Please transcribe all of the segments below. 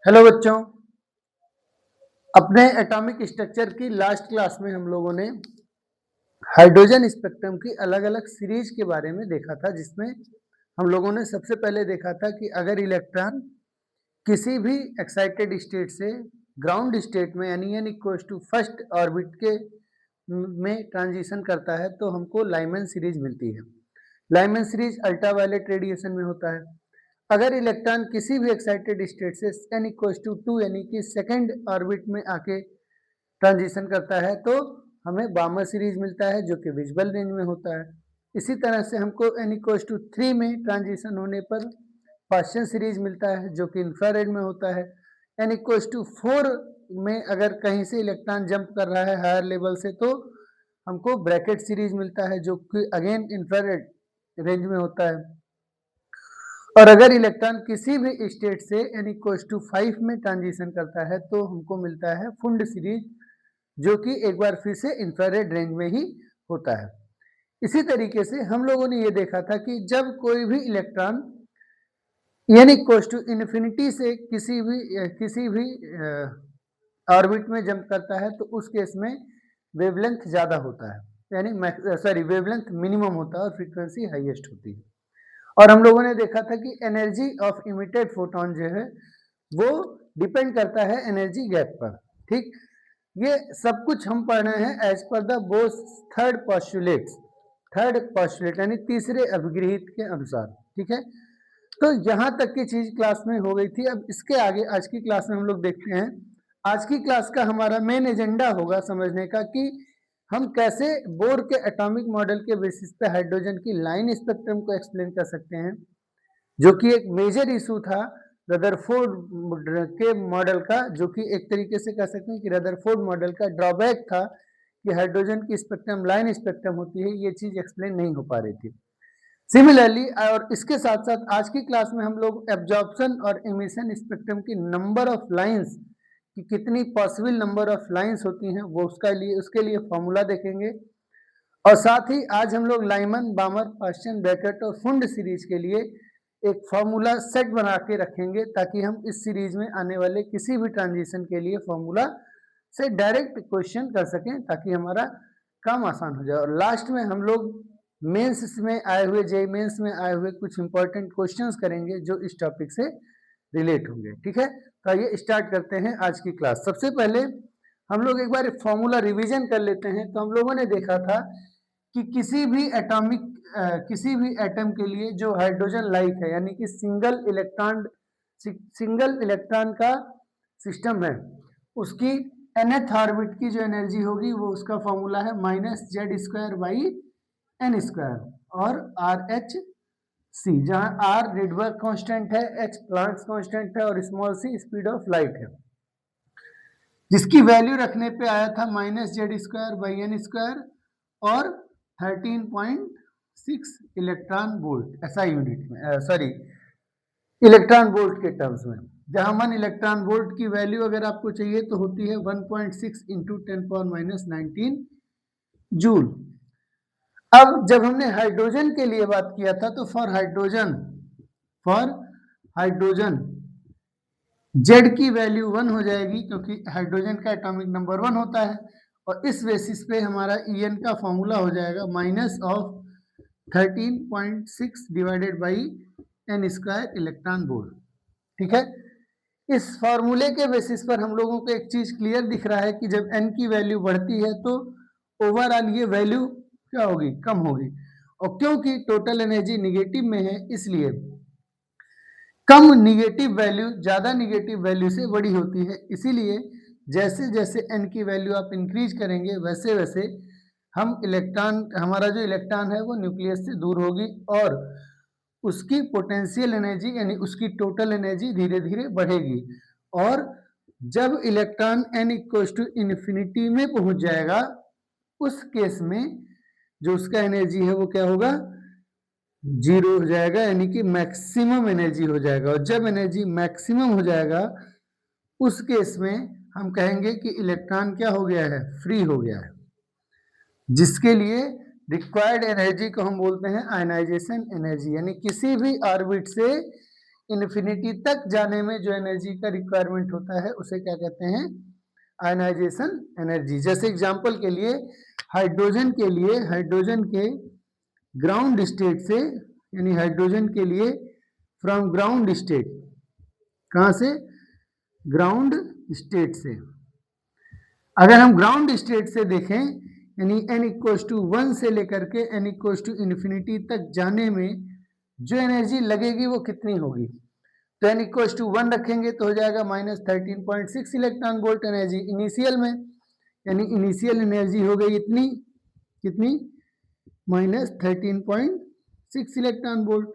Hello बच्चों, अपने atomic structure की लास्ट क्लास में हम लोगों ने हाइड्रोजन स्पेक्ट्रम की अलग अलग सीरीज के बारे में देखा था, जिसमें हम लोगों ने सबसे पहले देखा था कि अगर इलेक्ट्रॉन किसी भी एक्साइटेड स्टेट से ग्राउंड स्टेट में यानी n equals to first orbit के में ट्रांजिशन करता है तो हमको लाइमन सीरीज मिलती है। लाइमन सीरीज अल्ट्रावायलेट रेडिएशन में होता है। अगर इलेक्ट्रॉन किसी भी एक्साइटेड स्टेट से n इक्वल्स टू 2 यानी कि सेकेंड ऑर्बिट में आके ट्रांजिशन करता है तो हमें बामर सीरीज मिलता है जो कि विजिबल रेंज में होता है। इसी तरह से हमको n इक्वल्स टू 3 में ट्रांजिशन होने पर पास्चन सीरीज मिलता है जो कि इंफ्रारेड में होता है। n इक्वल्स टू 4 में अगर कहीं से इलेक्ट्रॉन जंप कर रहा है हायर लेवल से तो हमको ब्रैकेट सीरीज मिलता है जो कि अगेन इंफ्रारेड रेंज में होता है। और अगर इलेक्ट्रॉन किसी भी स्टेट से n इक्वल्स टू 5 में ट्रांजिशन करता है तो हमको मिलता है फुंड सीरीज जो कि एक बार फिर से इंफ्रारेड रेंज में ही होता है। इसी तरीके से हम लोगों ने ये देखा था कि जब कोई भी electron n equals to infinity से किसी भी ऑर्बिट में जंप करता है तो उस केस में वेवलेंथ ज़्यादा होता है, यानी वेवलेंथ मिनिमम होता है और फ्रीक्वेंसी हाईएस्ट होती है। और हम लोगों ने देखा था कि एनर्जी ऑफ इमिटेड फोटोन जो है वो डिपेंड करता है एनर्जी गैप पर। ठीक, ये सब कुछ हम पढ़ रहे हैं as per the Bose third postulate यानी तीसरे अभिगृहित के अनुसार। ठीक है, तो यहाँ तक की चीज क्लास में हो गई थी। अब इसके आगे आज की क्लास में हम लोग देखते हैं। आज की क्लास का हमारा मेन एजेंडा होगा समझने का कि हम कैसे बोर के एटॉमिक मॉडल के बेसिस पे हाइड्रोजन की लाइन स्पेक्ट्रम को एक्सप्लेन कर सकते हैं, जो कि एक मेजर इशू था रदरफोर्ड के मॉडल का, जो कि एक तरीके से कह सकते हैं कि रदरफोर्ड मॉडल का ड्रॉबैक था कि हाइड्रोजन की स्पेक्ट्रम लाइन स्पेक्ट्रम होती है, ये चीज एक्सप्लेन नहीं हो पा रही थी। सिमिलरली और इसके साथ साथ आज की क्लास में हम लोग एब्जॉर्प्शन और इमिशन स्पेक्ट्रम की नंबर ऑफ लाइंस कि कितनी पॉसिबल नंबर ऑफ लाइंस होती हैं वो उसके लिए फॉर्मूला देखेंगे। और साथ ही आज हम लोग लाइमन, बामर, पास्चन, ब्रैकेट और फुंड सीरीज के लिए एक फॉर्मूला सेट बना के रखेंगे ताकि हम इस सीरीज में आने वाले किसी भी ट्रांजिशन के लिए फॉर्मूला से डायरेक्ट क्वेश्चन कर सकें ताकि हमारा काम आसान हो जाए। और लास्ट में हम लोग मेंस में आए हुए जेईई मेंस में आए हुए कुछ इंपॉर्टेंट क्वेश्चंस करेंगे जो इस टॉपिक से रिलेट होंगे। ठीक है, तो आइए स्टार्ट करते हैं आज की क्लास। सबसे पहले हम लोग एक बार फॉर्मूला रिवीजन कर लेते हैं। तो हम लोगों ने देखा था कि किसी भी एटम के लिए जो हाइड्रोजन लाइक है यानी कि सिंगल इलेक्ट्रॉन का सिस्टम है, उसकी nth ऑर्बिट की जो एनर्जी होगी वो उसका फॉर्मूला है -z² और RH(c), जहां R रेडबर्ग कांस्टेंट है, H प्लैंक्स कांस्टेंट है और small c speed of light है, जिसकी वैल्यू रखने पे आया था -z² और 13.6 इलेक्ट्रॉन वोल्ट ऐसा यूनिट में, इलेक्ट्रॉन वोल्ट के टर्म्स में, जहां 1 इलेक्ट्रॉन वोल्ट की वैल्यू अगर आपको चाहिए तो होती है 1.6 इंटू 10⁻19 जूल। अब जब हमने हाइड्रोजन के लिए बात किया था तो फॉर हाइड्रोजन Z की वैल्यू 1 हो जाएगी क्योंकि हाइड्रोजन का एटॉमिक नंबर 1 होता है, और इस बेसिस पे हमारा En का फॉर्मूला हो जाएगा -13.6 divided by n² electron volt. ठीक है, इस फॉर्मूले के बेसिस पर हम लोगों को एक चीज क्लियर दिख रहा है कि जब n की वैल्यू बढ़ती है तो ओवरऑल ये वैल्यू क्या होगी, कम होगी। और क्योंकि टोटल एनर्जी निगेटिव में है इसलिए कम निगेटिव वैल्यू ज्यादा निगेटिव वैल्यू से बड़ी होती है। इसीलिए जैसे जैसे n की वैल्यू आप इंक्रीज करेंगे वैसे वैसे हमारा जो इलेक्ट्रॉन है वो न्यूक्लियस से दूर होगी और उसकी पोटेंशियल एनर्जी यानी उसकी टोटल एनर्जी धीरे धीरे बढ़ेगी। और जब electron n equals to infinity में पहुंच जाएगा उस केस में जो उसका एनर्जी है वो क्या होगा, 0 हो जाएगा, यानी कि मैक्सिमम एनर्जी हो जाएगा। और जब एनर्जी मैक्सिमम हो जाएगा उस केस में हम कहेंगे कि इलेक्ट्रॉन क्या हो गया है, फ्री हो गया है, जिसके लिए रिक्वायर्ड एनर्जी को हम बोलते हैं आयनाइजेशन एनर्जी, यानी किसी भी ऑर्बिट से इन्फिनिटी तक जाने में जो एनर्जी का रिक्वायरमेंट होता है उसे क्या कहते हैं, आयनाइजेशन एनर्जी। जैसे एग्जांपल के लिए हाइड्रोजन के ग्राउंड स्टेट से, यानी हाइड्रोजन के लिए फ्रॉम ग्राउंड स्टेट, कहां से, ग्राउंड स्टेट से, अगर हम ग्राउंड स्टेट से देखें यानी n=1 से लेकर के n=इन्फिनिटी तक जाने में जो एनर्जी लगेगी वो कितनी होगी, तो n=1 रखेंगे तो हो जाएगा -13.6 इलेक्ट्रॉन वोल्ट एनर्जी इनिशियल में, यानी इनिशियल एनर्जी हो गई इतनी, कितनी, -13.6 इलेक्ट्रॉन वोल्ट,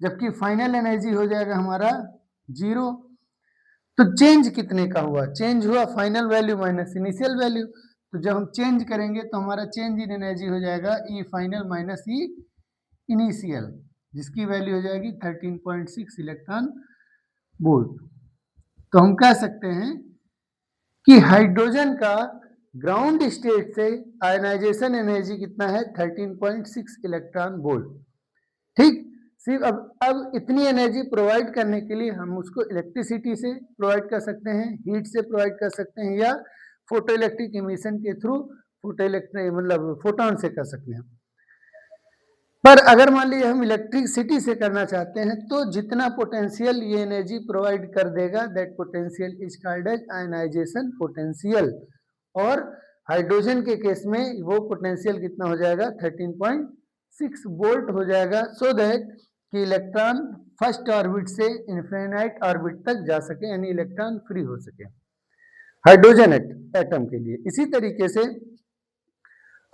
जबकि फाइनल एनर्जी हो जाएगा हमारा 0। तो चेंज कितने का हुआ, चेंज हुआ final value minus initial value, तो जब हम चेंज करेंगे तो हमारा चेंज इन एनर्जी हो जाएगा ई फाइनल माइनस ई इनिशियल, जिसकी वैल्यू हो जाएगी 13.6 इलेक्ट्रॉन वोल्ट। तो हम कह सकते हैं कि हाइड्रोजन का ग्राउंड स्टेट से आयनाइजेशन एनर्जी कितना है, 13.6 इलेक्ट्रॉन वोल्ट। ठीक, सिर्फ अब इतनी एनर्जी प्रोवाइड करने के लिए हम उसको इलेक्ट्रिसिटी से प्रोवाइड कर सकते हैं, हीट से प्रोवाइड कर सकते हैं, या फोटो इलेक्ट्रिक इमिशन के थ्रू फोटोन से कर सकते हैं। पर अगर मान लीजिए हम इलेक्ट्रिसिटी से करना चाहते हैं तो जितना पोटेंशियल ये एनर्जी प्रोवाइड कर देगा, that potential is called as ionisation potential, और हाइड्रोजन के केस में वो पोटेंशियल कितना हो जाएगा, 13.6 वोल्ट हो जाएगा, सो दैट कि इलेक्ट्रॉन फर्स्ट ऑर्बिट से इनफिनाइट ऑर्बिट तक जा सके, यानी इलेक्ट्रॉन फ्री हो सके हाइड्रोजन एटम के लिए। इसी तरीके से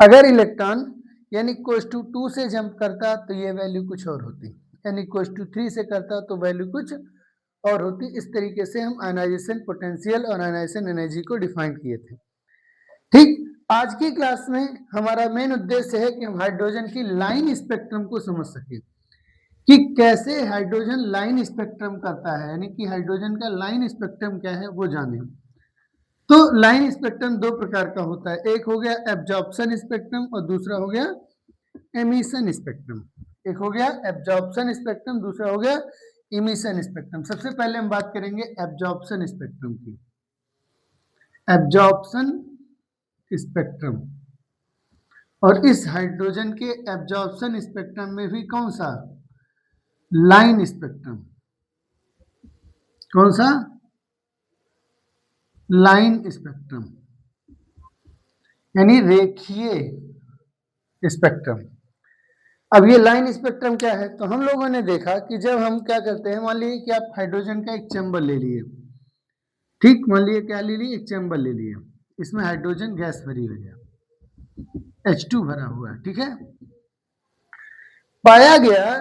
अगर इलेक्ट्रॉन n=2 से जंप करता तो ये वैल्यू कुछ और होती, n=3 से करता तो वैल्यू कुछ और होती। इस तरीके से हम आयनाइजेशन पोटेंशियल और आयनाइजेशन एनर्जी को डिफाइन किए थे। ठीक, आज की क्लास में हमारा मेन उद्देश्य है कि हम हाइड्रोजन की लाइन स्पेक्ट्रम को समझ सकें कि कैसे हाइड्रोजन लाइन स्पेक्ट्रम करता है, यानी कि हाइड्रोजन का लाइन स्पेक्ट्रम क्या है वो जाने। तो लाइन स्पेक्ट्रम दो प्रकार का होता है, एक हो गया एब्जॉर्प्शन स्पेक्ट्रम और दूसरा हो गया एमिशन स्पेक्ट्रम। एक हो गया एब्जॉर्प्शन स्पेक्ट्रम, दूसरा हो गया इमिशन स्पेक्ट्रम। सबसे पहले हम बात करेंगे एब्जॉर्प्शन स्पेक्ट्रम की। एब्जॉर्प्शन स्पेक्ट्रम, और इस हाइड्रोजन के एब्जॉर्प्शन स्पेक्ट्रम में भी कौन सा, लाइन स्पेक्ट्रम, कौन सा, लाइन स्पेक्ट्रम, यानी रेखीय स्पेक्ट्रम। अब ये लाइन स्पेक्ट्रम क्या है, तो हम लोगों ने देखा कि जब हम क्या करते हैं, मान लीजिए कि आप हाइड्रोजन का एक चैम्बर ले लिए, ठीक, मान लीजिए क्या ले लिए, एक चैम्बर ले लिए, इसमें हाइड्रोजन गैस भरी हुई है, H2 भरा हुआ है, ठीक है। पाया गया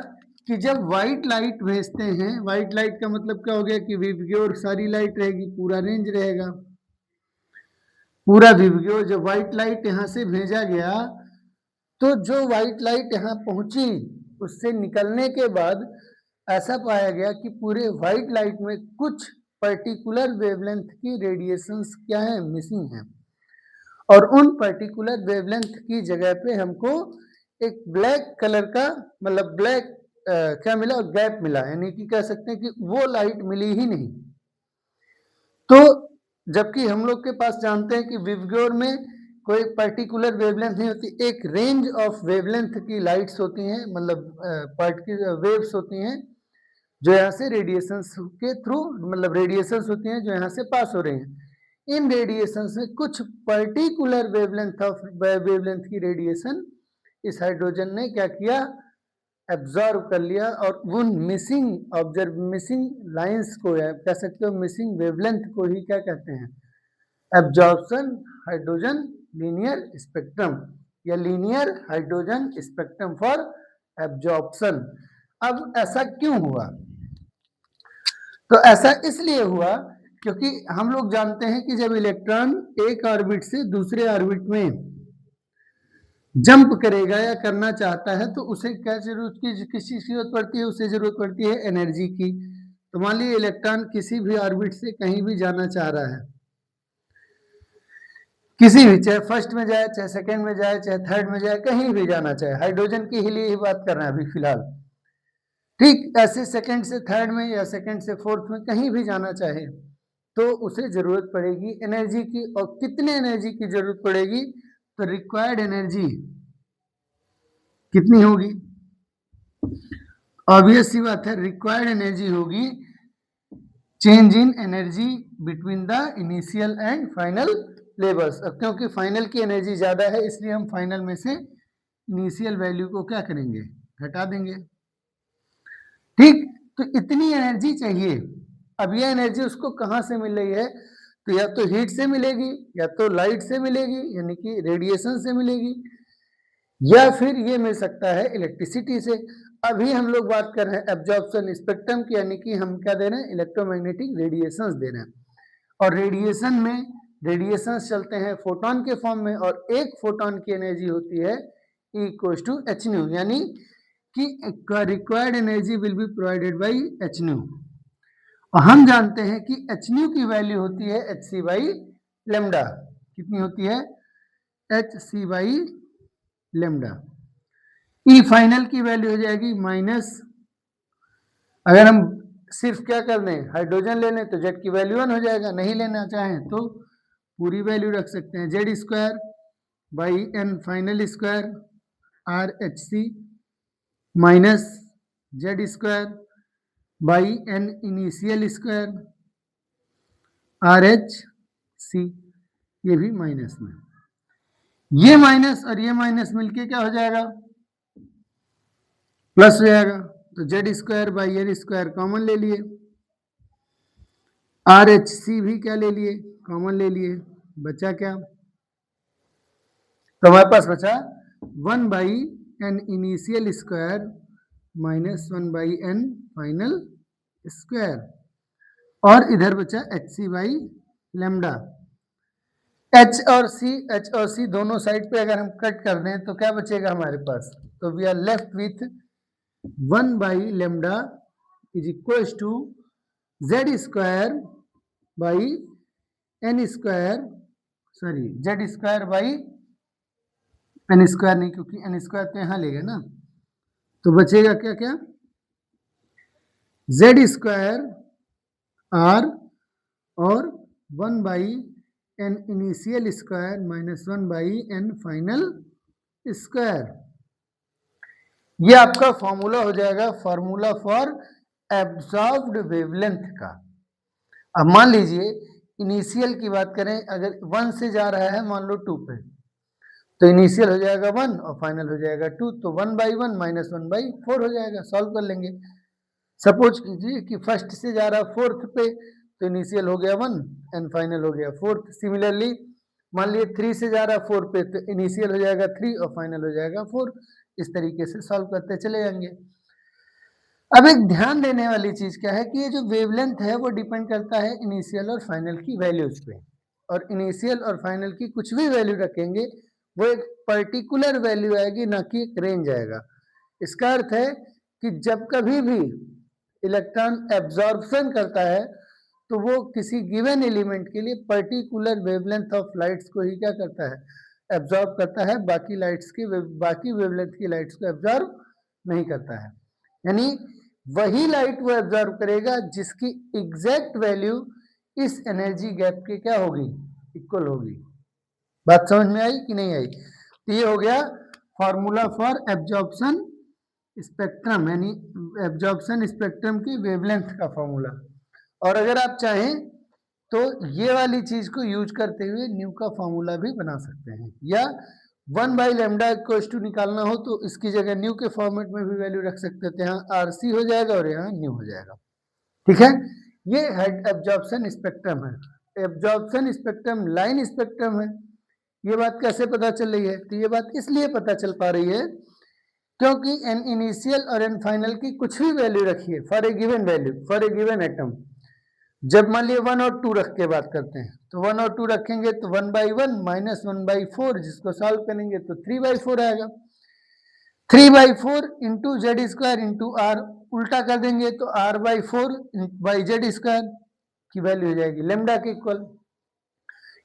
कि जब व्हाइट लाइट भेजते हैं, व्हाइट लाइट का मतलब क्या हो गया कि विवग्योर सारी लाइट रहेगी, पूरा रेंज रहेगा, पूरा विवग्योर। जब व्हाइट लाइट यहाँ से भेजा गया तो जो व्हाइट लाइट यहाँ पहुंची उससे निकलने के बाद ऐसा पाया गया कि पूरे व्हाइट लाइट में कुछ पर्टिकुलर वेवलेंथ की रेडिएशंस क्या है, मिसिंग है, और उन पर्टिकुलर वेवलेंथ की जगह पे हमको एक ब्लैक कलर का मतलब ब्लैक क्या मिला, गैप मिला, यानी कि कह सकते हैं कि वो लाइट मिली ही नहीं। तो जबकि हम लोग के पास जानते हैं कि विवग्योर में कोई पर्टिकुलर वेवलेंथ नहीं होती, एक रेंज ऑफ वेवलेंथ की लाइट्स होती हैं, मतलब वेव्स होती हैं जो यहाँ से रेडिएशंस के थ्रू, मतलब रेडिएशंस होती हैं जो यहाँ से पास हो रही हैं। इन रेडिएशंस में कुछ पर्टिकुलर वेवलेंथ की रेडिएशन इस हाइड्रोजन ने क्या किया, एब्जॉर्व कर लिया, और उन मिसिंग लाइंस को, कह सकते हो मिसिंग वेवलेंथ को ही क्या कहते हैं, एब्जॉर्प्शन हाइड्रोजन लीनियर स्पेक्ट्रम, या linear hydrogen spectrum for absorption. अब ऐसा क्यों हुआ, तो ऐसा इसलिए हुआ क्योंकि हम लोग जानते हैं कि जब इलेक्ट्रॉन एक ऑर्बिट से दूसरे ऑर्बिट में जंप करेगा या करना चाहता है तो उसे क्या जरूरत की, किस चीज की जरूरत पड़ती है, उसे जरूरत पड़ती है एनर्जी की। तो मान लीजिए इलेक्ट्रॉन किसी भी ऑर्बिट से कहीं भी जाना चाह रहा है, किसी भी, चाहे फर्स्ट में जाए, चाहे सेकंड में जाए, चाहे थर्ड में जाए, कहीं भी जाना चाहे, हाइड्रोजन के लिए ही बात कर रहे हैं अभी फिलहाल, ठीक ऐसे सेकंड से थर्ड में या सेकंड से फोर्थ में कहीं भी जाना चाहे तो उसे जरूरत पड़ेगी एनर्जी की, और कितने एनर्जी की जरूरत पड़ेगी, तो रिक्वायर्ड एनर्जी कितनी होगी, ऑब्वियस सी बात है रिक्वायर्ड एनर्जी होगी change in energy between the initial and final levels. अब क्योंकि फाइनल की एनर्जी ज्यादा है इसलिए हम फाइनल में से इनिशियल वैल्यू को क्या करेंगे, घटा देंगे। ठीक, तो इतनी एनर्जी चाहिए। अब यह एनर्जी उसको कहां से मिल रही है, तो या तो हीट से मिलेगी, या तो लाइट से मिलेगी यानी कि रेडिएशन से मिलेगी, या फिर ये मिल सकता है इलेक्ट्रिसिटी से। अभी हम लोग बात कर रहे हैं एब्जॉर्प्शन स्पेक्ट्रम की, यानी कि हम क्या दे रहे हैं, इलेक्ट्रोमैग्नेटिक रेडिएशंस दे रहे हैं। और रेडिएशन में रेडिएशंस चलते हैं फोटोन के फॉर्म में, और एक फोटोन की एनर्जी होती है E=h², यानी कि required energy will be provided by h²। और हम जानते हैं कि h² की वैल्यू होती है hc/λ। कितनी होती है, hc/λ। ई फाइनल की वैल्यू हो जाएगी माइनस, अगर हम सिर्फ क्या कर लें हाइड्रोजन ले लें तो जेड की वैल्यू 1 हो जाएगा, नहीं लेना चाहें तो पूरी वैल्यू रख सकते हैं, Z²/n final square RH minus Z²/n initial square RH, ये भी माइनस में, ये माइनस और ये माइनस मिलके क्या हो जाएगा, प्लस हो जाएगा। तो Z²/n² कॉमन ले लिए, RHC भी क्या ले लिए, कॉमन ले लिए, बचा क्या, तो हमारे पास बचा 1/n initial square minus 1/n final square, और इधर बचा hc/λ। H और C दोनों साइड पे अगर हम कट कर दें तो क्या बचेगा हमारे पास, तो we are left with 1/λ is equal to Z²/n², sorry Z²/n² नहीं, क्योंकि n² तो यहां ले गए ना, तो बचेगा क्या क्या, Z² R और 1/n initial square minus 1/n final square. ये आपका फॉर्मूला हो जाएगा, फॉर्मूला फॉर एब्जॉर्ब्ड वेवलेंथ का। अब मान लीजिए इनिशियल की बात करें, अगर 1 से जा रहा है मान लो 2 पे, तो इनिशियल हो जाएगा 1 और फाइनल हो जाएगा 2, तो 1/1 माइनस 1/4 हो जाएगा, सॉल्व कर लेंगे। सपोज कीजिए कि फर्स्ट से जा रहा फोर्थ पे, तो इनिशियल हो गया 1 एंड फाइनल हो गया 4। सिमिलरली मान लिए 3 से जा रहा 4 पे, तो इनिशियल हो जाएगा 3 और फाइनल हो जाएगा 4। इस तरीके से सॉल्व करते चले जाएंगे। अब एक ध्यान देने वाली चीज क्या है कि ये जो वेवलेंथ है वो डिपेंड करता है इनिशियल और फाइनल की वैल्यूज पे, और इनिशियल और फाइनल की कुछ भी वैल्यू रखेंगे वो एक पर्टिकुलर वैल्यू आएगी, ना कि एक रेंज आएगा। इसका अर्थ है कि जब कभी भी इलेक्ट्रॉन एब्जॉर्प्शन करता है तो वो किसी गिवन एलिमेंट के लिए पर्टिकुलर वेवलेंथ ऑफ लाइट्स को ही क्या करता है, एब्जॉर्ब करता है, बाकी लाइट्स की बाकी वेवलेंथ की लाइट्स को एब्जॉर्ब नहीं करता है। यानी वही लाइट वो एब्जॉर्ब करेगा जिसकी एग्जैक्ट वैल्यू इस एनर्जी गैप के क्या होगी, इक्वल होगी। बात समझ में आई कि नहीं आई, तो ये हो गया फॉर्मूला फॉर एब्जॉर्प्शन स्पेक्ट्रम, यानी एब्जॉर्प्शन स्पेक्ट्रम की वेवलेंथ का फॉर्मूला। और अगर आप चाहें तो ये वाली चीज को यूज करते हुए न्यू का फॉर्मूला भी बना सकते हैं, या 1/λ को निकालना हो तो इसकी जगह न्यू के फॉर्मेट में भी वैल्यू रख सकते थे, यहाँ RC हो जाएगा और यहाँ न्यू हो जाएगा। ठीक है, ये एब्जॉर्प्शन स्पेक्ट्रम है। एब्जॉर्प्शन स्पेक्ट्रम लाइन स्पेक्ट्रम है। ये बात कैसे पता चल रही है, तो ये बात इसलिए पता चल पा रही है क्योंकि एन इनिशियल और एन फाइनल की कुछ भी वैल्यू रखिए for a given value, for a given atom. जब मान लिए 1 और 2 रख के बात करते हैं, तो 1 और 2 रखेंगे तो 1/1 माइनस 1/4, जिसको सॉल्व करेंगे तो 3/4 आएगा। 3/4 इंटू Z² इंटू R, उल्टा कर देंगे तो R/4/Z² की वैल्यू हो जाएगी लेमडा के इक्वल,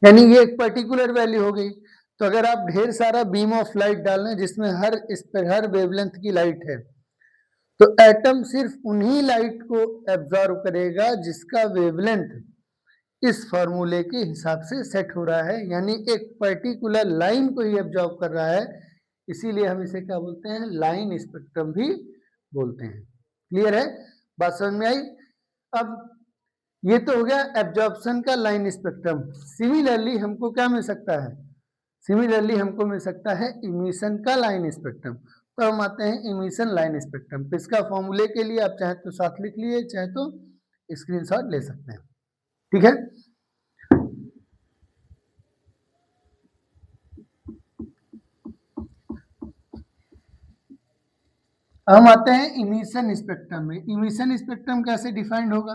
यानी ये एक पर्टिकुलर वैल्यू हो गई। तो अगर आप ढेर सारा बीम ऑफ लाइट डाल लें जिसमें हर वेवलेंथ की लाइट है, तो एटम सिर्फ उन्हीं लाइट को एब्जॉर्व करेगा जिसका वेवलेंथ इस फॉर्मूले के हिसाब से सेट हो रहा है, यानी एक पर्टिकुलर लाइन को ही एब्जॉर्व कर रहा है, इसीलिए हम इसे क्या बोलते हैं, लाइन स्पेक्ट्रम भी बोलते हैं। क्लियर है, बात समझ में आई। अब ये तो हो गया एब्जॉर्प्शन का लाइन स्पेक्ट्रम। सिमिलरली हमको क्या मिल सकता है, सिमिलरली हमको मिल सकता है इमिशन का लाइन स्पेक्ट्रम। तो हम आते हैं इमिशन लाइन स्पेक्ट्रम पे। इसका फॉर्मूले के लिए आप चाहे तो साथ लिख लिए, चाहे तो स्क्रीनशॉट ले सकते हैं, ठीक है। हम आते हैं इमिशन स्पेक्ट्रम में। इमिशन स्पेक्ट्रम कैसे डिफाइंड होगा,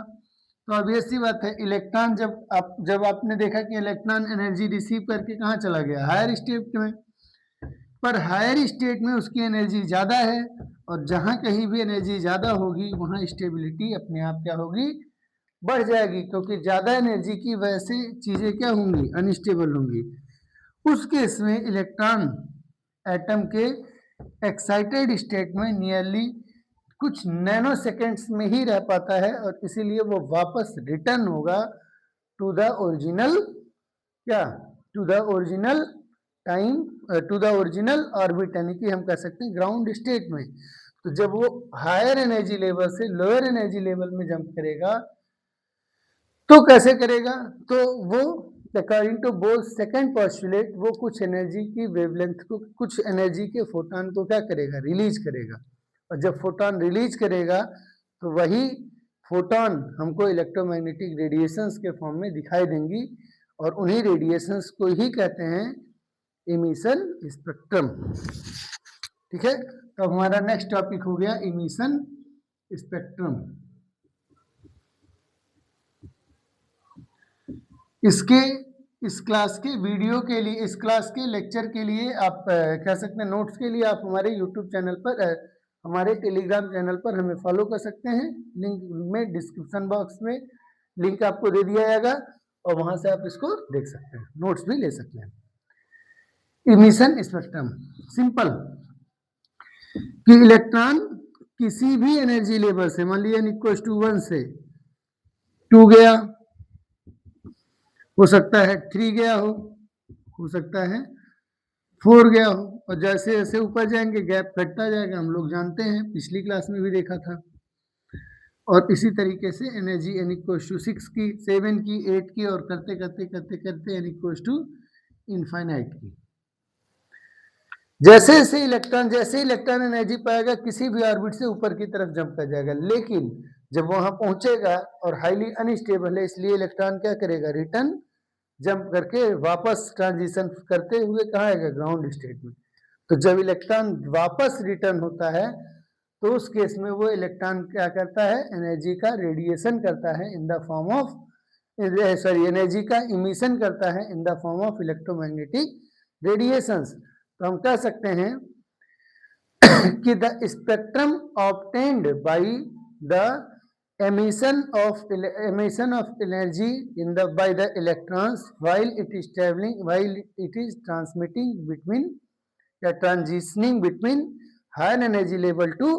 तो ऑब्वियस सी बात है, इलेक्ट्रॉन जब आपने देखा कि इलेक्ट्रॉन एनर्जी रिसीव करके कहाँ चला गया, हायर स्टेट में, पर हायर स्टेट में उसकी एनर्जी ज़्यादा है, और जहाँ कहीं भी एनर्जी ज़्यादा होगी वहाँ स्टेबिलिटी अपने आप क्या होगी, बढ़ जाएगी, क्योंकि ज़्यादा एनर्जी की वजह से चीज़ें क्या होंगी, अनस्टेबल होंगी। उस केस में इलेक्ट्रॉन एटम के एक्साइटेड स्टेट में नियरली कुछ नैनो सेकेंड्स में ही रह पाता है, और इसीलिए वो वापस रिटर्न होगा टू द ओरिजिनल, क्या, to the original time, to the original orbit, यानी कि हम कह सकते हैं ग्राउंड स्टेट में। तो जब वो हायर एनर्जी लेवल से लोअर एनर्जी लेवल में जंप करेगा तो कैसे करेगा, तो वो according to Bohr's second postulate वो कुछ एनर्जी की वेवलेंथ को, कुछ एनर्जी के फोटोन को क्या करेगा, रिलीज करेगा, और जब फोटोन रिलीज करेगा तो वही फोटोन हमको इलेक्ट्रोमैग्नेटिक रेडिएशंस के फॉर्म में दिखाई देंगी, और उन्हीं रेडिएशंस को ही कहते हैं इमिशन स्पेक्ट्रम, ठीक है। तो हमारा नेक्स्ट टॉपिक हो गया इमिशन स्पेक्ट्रम। इस क्लास के वीडियो के लिए, इस क्लास के लेक्चर के लिए आप कह सकते हैं नोट्स के लिए आप हमारे यूट्यूब चैनल पर, हमारे टेलीग्राम चैनल पर हमें फॉलो कर सकते हैं। लिंक में डिस्क्रिप्शन बॉक्स में लिंक आपको दे दिया जाएगा, और वहां से आप इसको देख सकते हैं, नोट्स भी ले सकते हैं। इमिशन स्पेक्ट्रम सिंपल, कि इलेक्ट्रॉन किसी भी एनर्जी लेवल से, मान लिया n=1 से 2 गया, हो सकता है 3 गया हो सकता है 4 गया हो, और जैसे जैसे ऊपर जाएंगे गैप घटता जाएगा, हम लोग जानते हैं, पिछली क्लास में भी देखा था। और इसी तरीके से एनर्जी n=6 की, 7 की, 8 की, और करते करते करते करते n=इनफाइनाइट की। जैसे जैसे इलेक्ट्रॉन एनर्जी पाएगा किसी भी ऑर्बिट से ऊपर की तरफ जंप कर जाएगा, लेकिन जब वहां पहुंचेगा और हाईली अनस्टेबल है, इसलिए इलेक्ट्रॉन क्या करेगा, रिटर्न जंप करके वापस ट्रांजिशन करते हुए कहाँ आएगा, ग्राउंड स्टेट में। तो जब इलेक्ट्रॉन वापस रिटर्न होता है तो उस केस में वो इलेक्ट्रॉन क्या करता है, एनर्जी का रेडिएशन करता है in the form of, sorry, energy का इमिशन करता है in the form of electromagnetic radiations. तो हम कह सकते हैं कि the spectrum obtained by the emission of energy by the electrons while it is traveling, while it is transmitting between या transitioning between higher energy level to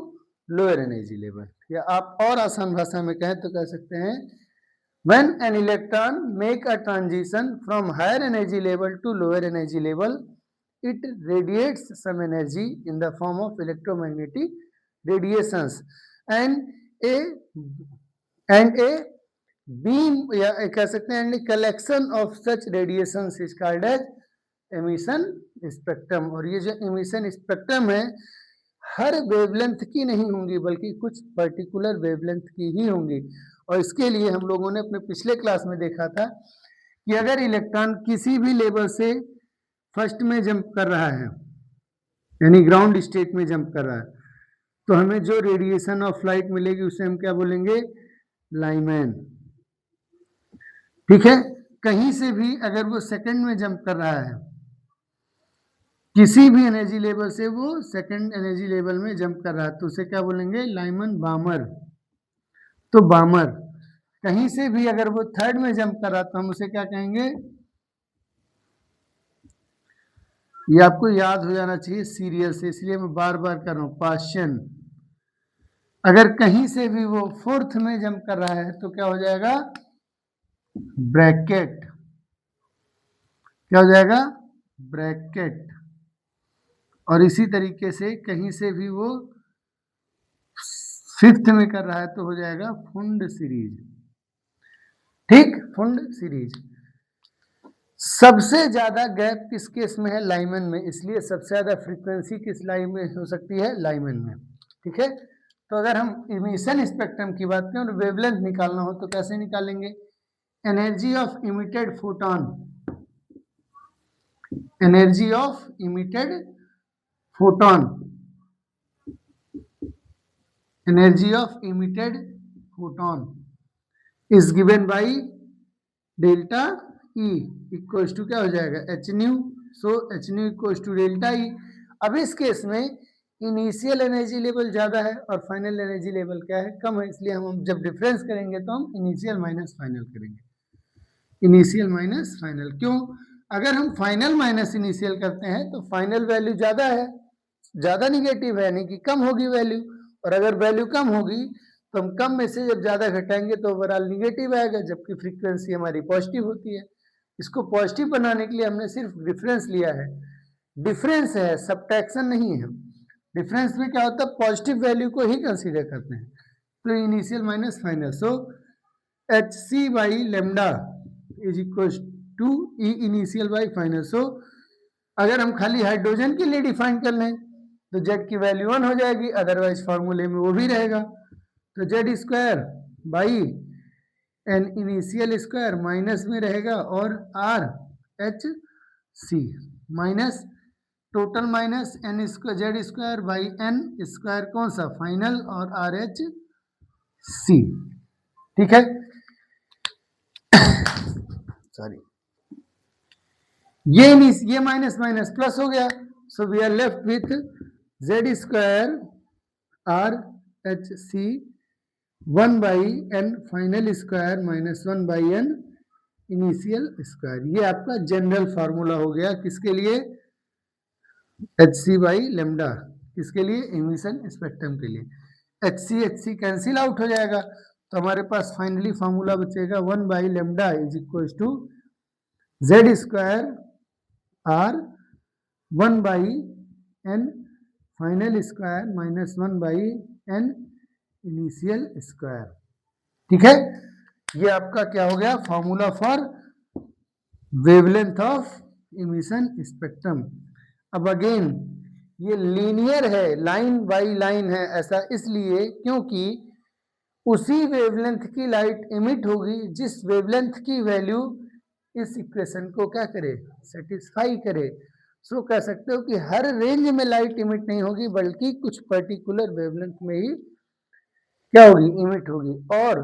lower energy level, या आप और आसान भाषा में कहें तो कह सकते हैं when an electron make a transition from higher energy level to lower energy level, it radiates some energy in the form of electromagnetic radiations, and a beam, या कह सकते हैं collection of such radiations is called as emission spectrum. और ये जो emission spectrum है हर wavelength की नहीं होंगी, बल्कि कुछ पर्टिकुलर वेवलेंथ की ही होंगी। और इसके लिए हम लोगों ने अपने पिछले क्लास में देखा था कि अगर इलेक्ट्रॉन किसी भी लेवल से फर्स्ट में जंप कर रहा है, यानी ग्राउंड स्टेट में जंप कर रहा है, तो हमें जो रेडिएशन ऑफ लाइट मिलेगी उसे हम क्या बोलेंगे, लाइमैन, ठीक है। कहीं से भी अगर वो सेकंड में जंप कर रहा है, किसी भी एनर्जी लेवल से वो सेकंड एनर्जी लेवल में जंप कर रहा है, तो उसे क्या बोलेंगे, लाइमन बामर। तो बामर कहीं से भी अगर वो थर्ड में जंप कर रहा तो हम उसे क्या कहेंगे, ये आपको याद हो जाना चाहिए सीरियल से, इसलिए मैं बार बार कर रहा हूं, पाशन। अगर कहीं से भी वो फोर्थ में जंप कर रहा है तो क्या हो जाएगा, ब्रैकेट, क्या हो जाएगा, ब्रैकेट। और इसी तरीके से कहीं से भी वो फिफ्थ में कर रहा है तो हो जाएगा फुंड सीरीज। ठीक, फुंड सीरीज। सबसे ज्यादा गैप किस केस में है, लाइमन में, इसलिए सबसे ज्यादा फ्रीक्वेंसी किस लाइन में हो सकती है, लाइमन में। ठीक है, तो अगर हम इमिशन स्पेक्ट्रम की बात करें और वेवलेंथ निकालना हो तो कैसे निकालेंगे, energy of emitted photon, energy of emitted photon, energy of emitted photon is given by delta E equals to क्या हो जाएगा, H nu. So H nu equals to delta E. अब इस केस में इनिशियल एनर्जी लेवल ज्यादा है और final energy level क्या है, कम है, इसलिए हम जब डिफरेंस करेंगे तो हम इनिशियल माइनस फाइनल करेंगे, इनिशियल माइनस फाइनल। क्यों, अगर हम फाइनल माइनस इनिशियल करते हैं तो फाइनल वैल्यू ज्यादा है, ज्यादा निगेटिव है, यानी कि कम होगी वैल्यू, और अगर वैल्यू कम होगी तो हम कम में से जब ज्यादा घटाएंगे तो ओवरऑल निगेटिव आएगा, जबकि फ्रीक्वेंसी हमारी पॉजिटिव होती है। इसको पॉजिटिव बनाने के लिए हमने सिर्फ डिफरेंस लिया है, डिफरेंस है, सब्ट्रैक्शन नहीं है। डिफरेंस में क्या होता है, पॉजिटिव वैल्यू को ही कंसीडर करते हैं। तो initial minus final, so h c by lambda is equal to E initial by final. So अगर हम खाली हाइड्रोजन के लिए डिफाइन कर लें तो जेड की वैल्यू 1 हो जाएगी, अदरवाइज फॉर्मूले में वो भी रहेगा। तो Z square by n initial square minus में रहेगा और R H C minus total minus n square Z square by n square, कौन सा, फाइनल, और आर एच सी। ठीक है, सॉरी, ये माइनस माइनस प्लस हो गया, so we are left with Z square R H C 1 by n final square minus 1 by n initial square. ये आपका जनरल फार्मूला हो गया, किसके लिए, एच सी बाई लेमडा, किसके लिए, इमिशन स्पेक्ट्रम के लिए। एच सी कैंसिल आउट हो जाएगा तो हमारे पास फाइनली फार्मूला बचेगा 1 by lambda is equal to Z square R 1 by n final square minus 1 by n initial square. ठीक है, ये आपका क्या हो गया, formula for wavelength of emission spectrum. अब अगेन ये लीनियर है, लाइन बाई लाइन है, ऐसा इसलिए क्योंकि उसी वेवलेंथ की लाइट इमिट होगी जिस वेवलेंथ की वैल्यू इस इक्वेशन को क्या करे, सेटिस्फाई करे। सो कह सकते हो कि हर रेंज में लाइट इमिट नहीं होगी, बल्कि कुछ पर्टिकुलर वेवलेंथ में ही क्या होगी, इमिट होगी, और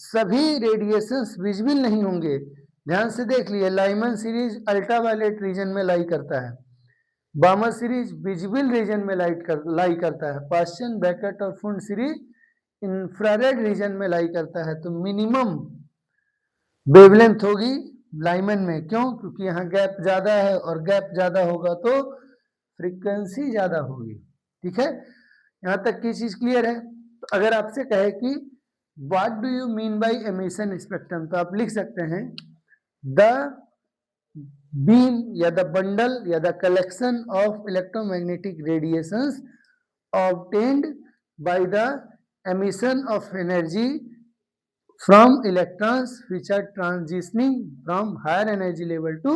सभी रेडिएशंस विजिबल नहीं होंगे। ध्यान से देख लिए, लाइमन सीरीज अल्ट्रावायलेट रीजन में लाई करता है, बामर सीरीज विजिबल रीजन में लाई करता है, पास्चन, ब्रैकेट और फुंड सीरीज इंफ्रारेड रीजन में लाई करता है। तो मिनिमम वेवलेंथ होगी लाइमन में, क्यों, क्योंकि यहाँ गैप ज्यादा है, और गैप ज्यादा होगा तो फ्रीक्वेंसी ज्यादा होगी। ठीक है, यहाँ तक की चीज क्लियर है। तो अगर आपसे कहे कि what do you mean by emission spectrum, तो आप लिख सकते हैं द बीम या द बंडल या the collection of electromagnetic radiations obtained by the emission of energy from electrons which are transitioning from higher energy level to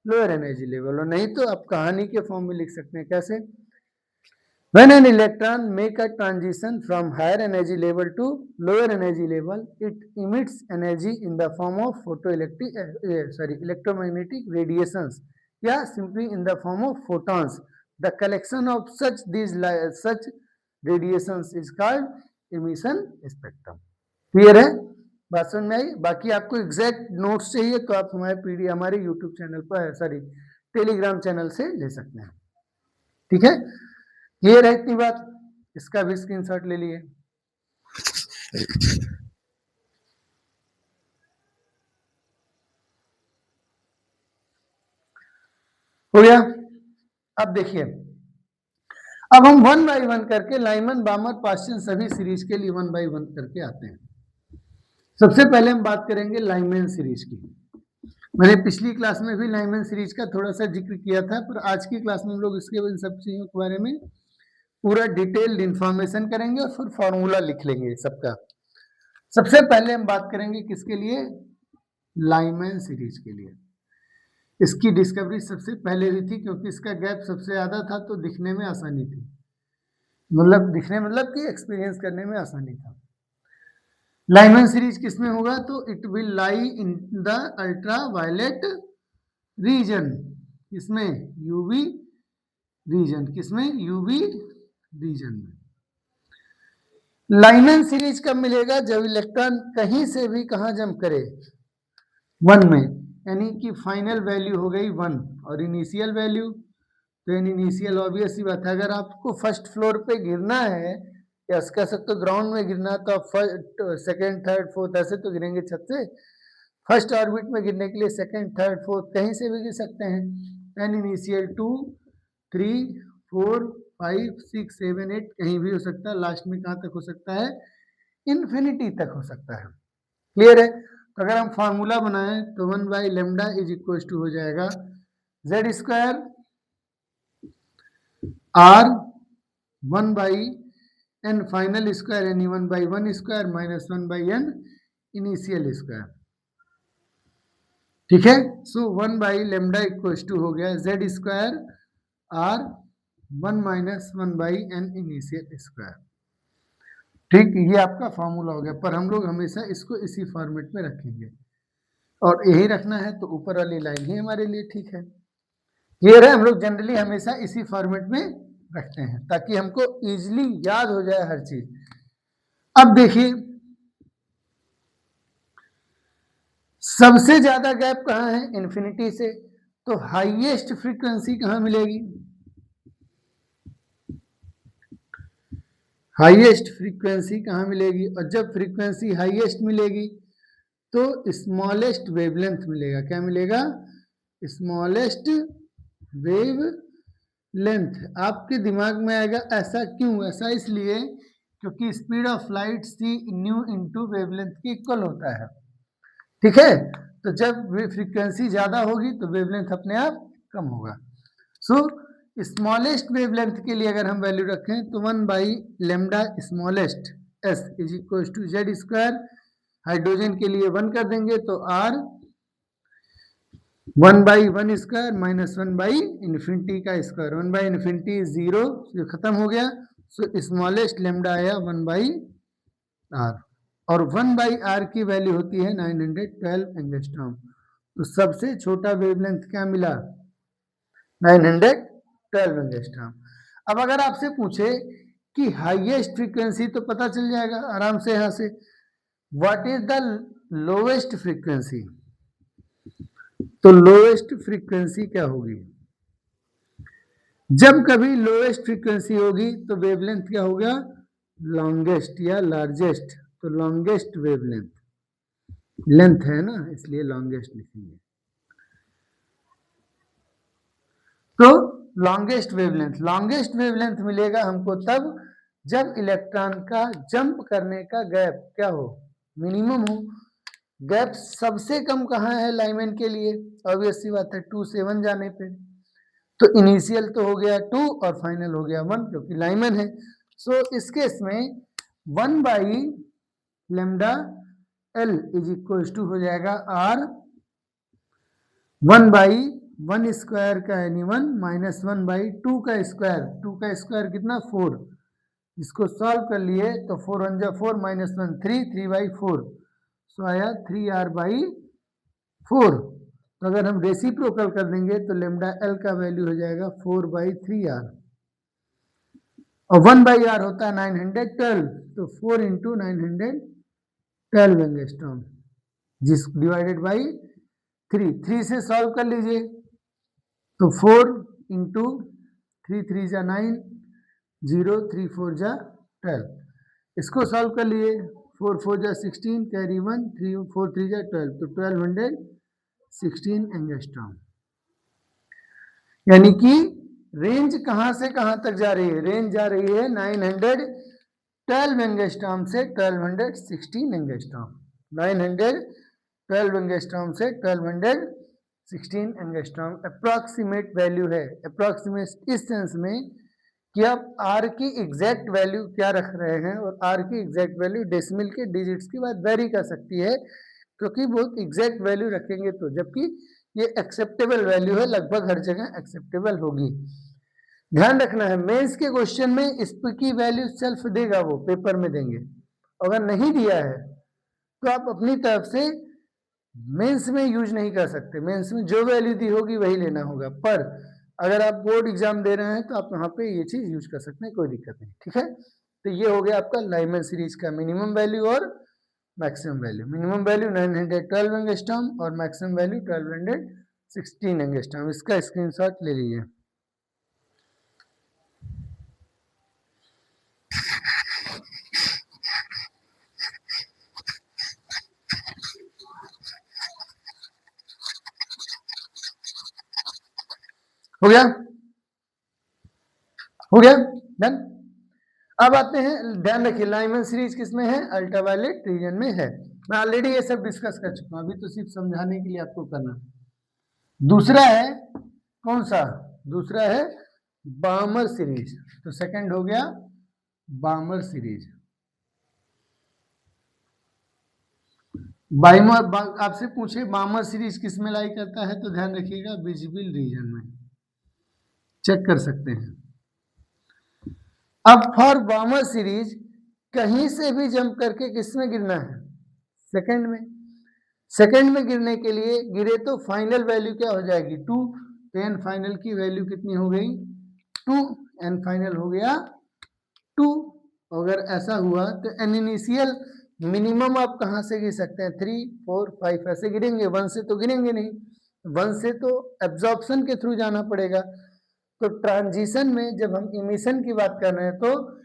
lower energy level। और नहीं तो आप कहानी के फॉर्म में लिख सकते हैं, कैसे, when an electron make a transition from higher energy level to lower energy level, it emits energy in the form of electromagnetic radiations, या simply in the form of photons। The collection of such radiations is called emission spectrum। Clear है, बात समझ में आई। बाकी आपको exact notes चाहिए तो आप हमारे यूट्यूब चैनल पर, सॉरी, टेलीग्राम चैनल से ले सकते हैं। ठीक है, क्लियर है इतनी बात, इसका भी स्क्रीनशॉट ले लिए। हो गया। अब देखिए, अब हम 1 by 1 करके लाइमन, बामर, पास्चन सभी सीरीज के लिए 1 by 1 करके आते हैं। सबसे पहले हम बात करेंगे लाइमन सीरीज की। मैंने पिछली क्लास में भी लाइमन सीरीज का थोड़ा सा जिक्र किया था, पर आज की क्लास में हम लोग इसके इन सब चीजों के बारे में पूरा डिटेल्ड इंफॉर्मेशन करेंगे और फिर फॉर्मूला लिख लेंगे सबका। सबसे पहले हम बात करेंगे किसके लिए, लाइमन सीरीज के लिए। इसकी डिस्कवरी सबसे पहले हुई थी क्योंकि इसका गैप सबसे ज्यादा था, तो दिखने में आसानी थी, मतलब कि एक्सपीरियंस करने में आसानी था। लाइमन सीरीज किसमें होगा, तो it will lie in the ultraviolet region. किसमें, यूवी रीजन। किसमें, यूवी रीजन में। लाइमन सीरीज कब मिलेगा, जब इलेक्ट्रॉन कहीं से भी कहां जंप करे, 1 में, यानी कि फाइनल वैल्यू हो गई 1 और इनिशियल वैल्यू, तो इनिशियल ऑब्वियस सी बात है, अगर आपको फर्स्ट फ्लोर पे गिरना है या कह सकते हो ग्राउंड में गिरना, तो आप फर्स्ट, सेकेंड, थर्ड, फोर्थ ऐसे तो गिरेंगे छत से। फर्स्ट ऑर्बिट में गिरने के लिए सेकेंड, थर्ड, फोर्थ कहीं से भी गिर सकते हैं। एन इनिशियल 2, 3, 4, 5, 6, 7, 8 कहीं भी हो सकता है। लास्ट में कहाँ तक हो सकता है, इन्फिनिटी तक हो सकता है। क्लियर है। तो अगर हम फार्मूला बनाएं तो 1 by lambda is equal to हो जाएगा Z square R 1 by n final square, यानी 1 by 1 square minus 1 by n initial square. ठीक है। So 1 by lambda equal to हो गया Z square R 1 minus 1 by n initial square. ठीक, ये आपका फॉर्मूला हो गया, पर हम लोग हमेशा इसको इसी फॉर्मेट में रखेंगे और यही रखना है तो ऊपर वाली लाइन ही हमारे लिए ठीक है। क्लियर है। हम लोग जनरली हमेशा इसी फॉर्मेट में रखते हैं ताकि हमको इजीली याद हो जाए हर चीज। अब देखिए, सबसे ज्यादा गैप कहाँ है, इन्फिनिटी से, तो हाईएस्ट फ्रीक्वेंसी कहाँ मिलेगी, हाईएस्ट फ्रीक्वेंसी कहाँ मिलेगी, और जब फ्रीक्वेंसी हाईएस्ट मिलेगी तो स्मॉलेस्ट वेवलेंथ मिलेगा। क्या मिलेगा, स्मॉलेस्ट वेव लेंथ। आपके दिमाग में आएगा ऐसा क्यों, ऐसा इसलिए क्योंकि speed of light C nu into wavelength के इक्वल होता है। ठीक है। तो जब फ्रीक्वेंसी ज्यादा होगी तो वेवलेंथ अपने आप कम होगा। सो स्मॉलेस्ट वेवलेंथ के लिए अगर हम वैल्यू रखें तो 1 by lambda smallest s is equal to Z square. Hydrogen के लिए 1 कर देंगे तो R 1 by 1 square minus 1 by infinity का स्क्वायर। 1 बाई इन्फिनिटी 0, ये खत्म हो गया। सो स्मॉलेस्ट लेमडा आया 1 बाई आर, और 1 बाई आर की वैल्यू होती है 912 एंगस्ट्रॉम। तो सबसे छोटा वेवलेंथ क्या मिला, 912 एंगस्ट्रॉम। अब अगर आपसे पूछे कि हाईएस्ट फ्रीक्वेंसी, तो पता चल जाएगा आराम से यहां से, what is the lowest frequency. तो लोएस्ट फ्रीक्वेंसी क्या होगी, जब कभी लोएस्ट फ्रीक्वेंसी होगी तो वेवलेंथ क्या होगा, लॉन्गेस्ट या लार्जेस्ट। तो लॉन्गेस्ट वेवलेंथ, लेंथ है ना इसलिए लॉन्गेस्ट लिखेंगे। तो लॉन्गेस्ट वेवलेंथ मिलेगा हमको तब जब इलेक्ट्रॉन का जंप करने का गैप क्या हो, मिनिमम हो। गैप सबसे कम कहाँ है लाइमन के लिए, ऑब्वियस सी बात है 2 से 1 जाने पे। तो इनिशियल तो हो गया 2 और फाइनल हो गया 1 क्योंकि लाइमन है। सो इस केस में 1 by lambda l is equal to हो जाएगा आर 1 बाई 1 स्क्वायर का यानी 1 माइनस 1 बाई 2 का स्क्वायर। 2 का स्क्वायर कितना, 4। इसको सॉल्व कर लिए तो 4 1 जा 4 माइनस 1 3, 3 बाई 4, सो आया 3r बाई 4। तो अगर हम रेसिप्रोकल कर देंगे तो लेमडा एल का वैल्यू हो जाएगा 4 बाई 3r, और 1 बाई आर होता है 912, तो 4 इंटू 912 एंगस्ट्रॉम, जिस डिवाइडेड बाई 3 से सॉल्व कर लीजिए तो 4 इंटू 3 जा 9, 0 3 4 जा 12। इसको सॉल्व कर लिए 4 4 जा 16, कैरी 1, 3 4 3 जा 12, तो 1216 एंगस्ट्रॉम। यानी कि रेंज कहां से कहां तक जा रही है? रेंज जा रही है 912 एंगस्ट्रॉम से 1216 एंगस्ट्रॉम, 912 एंगस्ट्रॉम से 1216 एंगस्ट्रॉम अप्रॉक्सीमेट वैल्यू है। अप्रॉक्सीमेट इस सेंस में कि आप आर की एग्जैक्ट वैल्यू क्या रख रहे हैं, और आर की एग्जैक्ट वैल्यू डेसिमल के डिजिट्स की बात वेरी कर सकती है, क्योंकि बहुत एग्जैक्ट वैल्यू रखेंगे तो, जबकि ये एक्सेप्टेबल वैल्यू है, लगभग हर जगह एक्सेप्टेबल होगी। ध्यान रखना है मेंस के क्वेश्चन में इसकी वैल्यू सेल्फ देगा, वो पेपर में देंगे। अगर नहीं दिया है तो आप अपनी तरफ से मेंस में यूज नहीं कर सकते, मेंस में जो वैल्यू दी होगी वही लेना होगा। पर अगर आप बोर्ड एग्जाम दे रहे हैं तो आप यहाँ पे ये चीज यूज कर सकते हैं, कोई दिक्कत नहीं, ठीक है। तो ये हो गया आपका लाइमन सीरीज का मिनिमम वैल्यू और maximum value. Minimum value 912 angstrom और मैक्सिमम वैल्यू 1216 एंगस्ट्रॉम। इसका स्क्रीनशॉट ले लीजिए। हो गया? हो गया? डन। अब आते हैं, ध्यान रखिए लाइमन सीरीज किसमें है? अल्ट्रावायलेट रीजन में है। मैं ऑलरेडी ये सब डिस्कस कर चुका हूं, अभी तो सिर्फ समझाने के लिए आपको करना। दूसरा है कौन सा? दूसरा है बामर सीरीज। तो सेकंड हो गया बामर सीरीज। बाइमर आपसे पूछे बामर सीरीज किस में लाई करता है, तो ध्यान रखिएगा विजिबल रीजन में, चेक कर सकते हैं। अब फॉर बामर सीरीज कहीं से भी जंप करके किस में गिरना है? सेकंड में। सेकंड में गिरने के लिए गिरे तो फाइनल वैल्यू क्या हो जाएगी? 2। तो एन फाइनल की वैल्यू कितनी हो गई? 2। एन फाइनल हो गया 2। अगर ऐसा हुआ तो एन इनिशियल मिनिमम आप कहां से गिर सकते हैं? 3, 4, 5 ऐसे गिरेंगे, 1 से तो गिरेंगे नहीं, 1 से तो एब्जॉर्प्शन के थ्रू जाना पड़ेगा। तो ट्रांजिशन में जब हम इमिशन की बात कर रहे हैं तो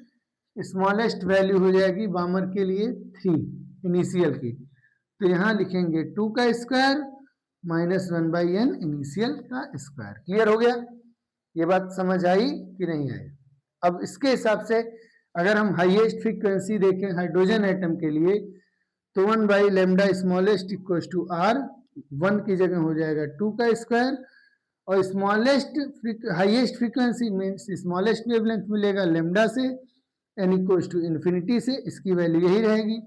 स्मॉलेस्ट वैल्यू हो जाएगी बामर के लिए 3 इनिशियल की। तो यहां लिखेंगे 2 का स्क्वायर माइनस 1/n इनिशियल का स्क्वायर। क्लियर हो गया? ये बात समझ आई कि नहीं आई? अब इसके हिसाब से अगर हम हाईएस्ट फ्रीक्वेंसी देखें हाइड्रोजन एटम के लिए तो 1/λ स्मॉलेस्ट इक्वल टू आर, 1 की जगह हो जाएगा 2 का स्क्वायर, और smallest highest frequency means smallest wavelength मिलेगा लेमडा से, एन इक्वल टू इन्फिनिटी से, इसकी वैल्यू यही रहेगी।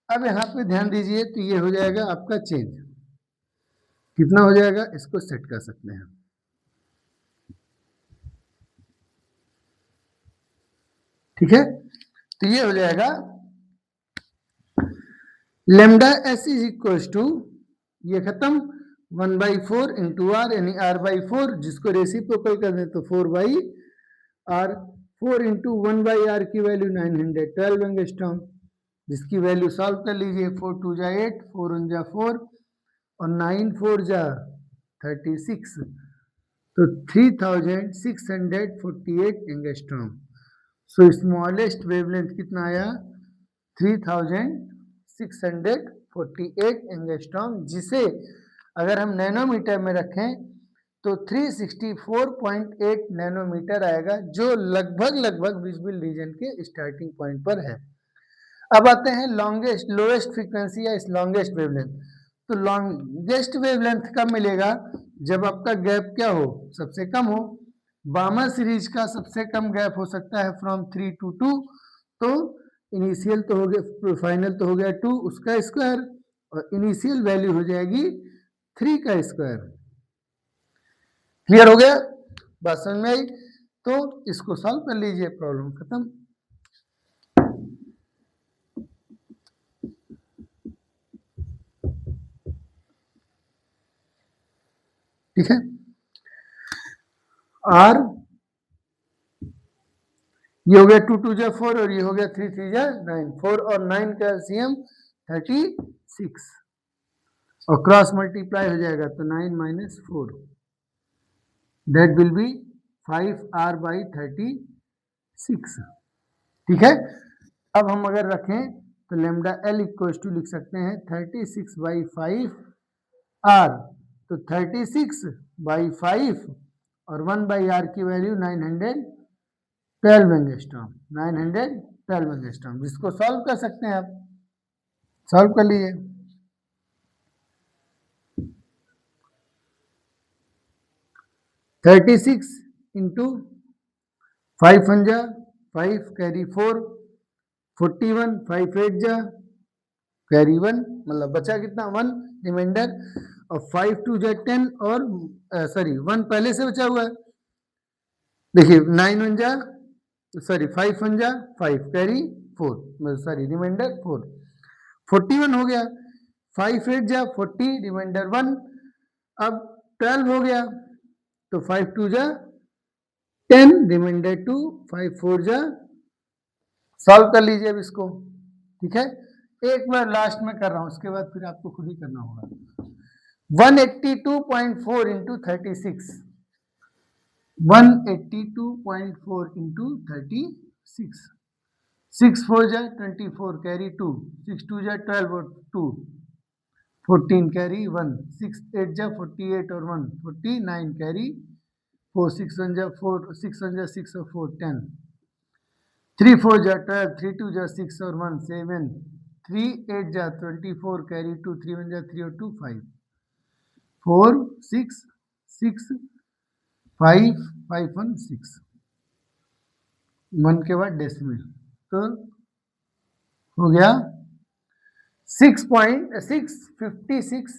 अब यहाँ पे ध्यान दीजिए, तो ये हो जाएगा आपका चेंज, कितना हो जाएगा इसको सेट कर सकते हैं। ठीक है, तो ये हो जाएगा lambda s is equal to, ये खत्म 1/4 इंटू आर, यानी r/4, जिसको रेसिप्रोकल कर दें तो 4/r, 4 इंटू 1/r की वैल्यू 912 एंगस्ट्रॉम, जिसकी वैल्यू सॉल्व कर लीजिए। 4 2 जा 8, 4 1 जा 4 और 9 4 जा 36, तो 3648 एंगस्ट्रॉम। सो स्मॉलेस्ट वेवलेंथ कितना आया? 3648 एंगस्ट्रॉम, जिसे अगर हम नैनोमीटर में रखें तो 364.8 नैनोमीटर आएगा, जो लगभग विजिबल रीजन के स्टार्टिंग पॉइंट पर है। अब आते हैं लॉन्गेस्ट लोएस्ट फ्रीक्वेंसी या लॉन्गेस्ट वेवलेंथ। तो लॉन्गेस्ट वेवलेंथ कब मिलेगा? जब आपका गैप क्या हो? सबसे कम हो। बामर सीरीज का सबसे कम गैप हो सकता है फ्रॉम 3 to 2, तो इनिशियल तो हो गया, फाइनल तो हो गया 2 उसका स्क्वायर, और इनिशियल वैल्यू हो जाएगी 3 का स्क्वायर। क्लियर हो गया? बात समझ में आई? तो इसको सॉल्व कर लीजिए, प्रॉब्लम खत्म। ठीक है, आर ये हो गया 2 2 जा 4 और ये हो गया 3 3 जा 9, 4 और 9 का एलसीएम 36, और क्रॉस मल्टीप्लाई हो जाएगा तो 9 minus 4, that will be 5r/36। ठीक है, अब हम अगर रखें तो लेमडा एल इक्वल टू लिख सकते हैं 36/5r, तो 36/5 और 1/r की वैल्यू 912 एंगस्ट्रॉम, 912 एंगस्ट्रॉम, जिसको सॉल्व कर सकते हैं आप, सॉल्व कर लीजिए। थर्टी सिक्स इंटू 5 1 5 कैरी 4, 41 5 8 जा कैरी 1, मतलब बचा कितना 1 रिमाइंडर, और 5 2 जा 10, और सॉरी 1 पहले से बचा हुआ है, देखिए 9 1 जा सॉरी 5 1 जा 5 कैरी 4, सॉरी रिमाइंडर 4, 41 हो गया, 5 8 जा 40 रिमाइंडर 1, अब 12 हो गया, तो 5 2 जा 10 रिमाइंडर 2, 5 4 जा, सॉल्व कर लीजिए अब इसको, ठीक है। एक बार लास्ट में कर रहा हूं, उसके बाद फिर आपको खुद ही करना होगा। 182.4 इंटू 36, 182.4 इंटू 36, 6 4 जा 24 कैरी 2, 6 2 जा 12 और 2 14 कैरी 1, 6 8 जा 48 और 1 49 कैरी 4, 6 1 जा 4, 6 1 जा 6 और 4 10, 3 4 जा 12, 3 2 जा 6 और 1 7, 3 8 जा 24 कैरी 2, 3 1 जा 3 और 2 5, 4 6 6 5 5 1 6, 1 के बाद डेसिमल, तो हो गया 6.656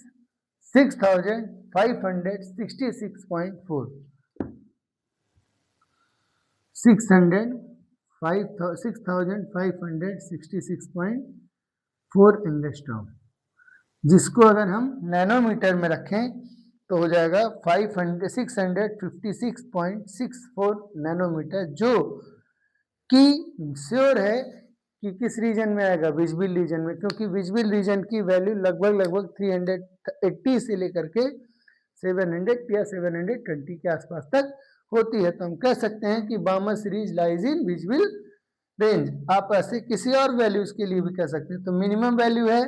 6566.4, 6566.4 एंगस्ट्रॉम, जिसको अगर हम नैनोमीटर में रखें तो हो जाएगा 656.64 नैनोमीटर, जो कि श्योर है कि किस रीजन में आएगा, विजिबल रीजन में, क्योंकि विजिबल रीजन की वैल्यू लगभग 380 से लेकर के 700 या 720 के आसपास तक होती है। तो हम कह सकते हैं कि बामर series lies in visible range. आप ऐसे किसी और वैल्यूज के लिए भी कह सकते हैं। तो मिनिमम वैल्यू है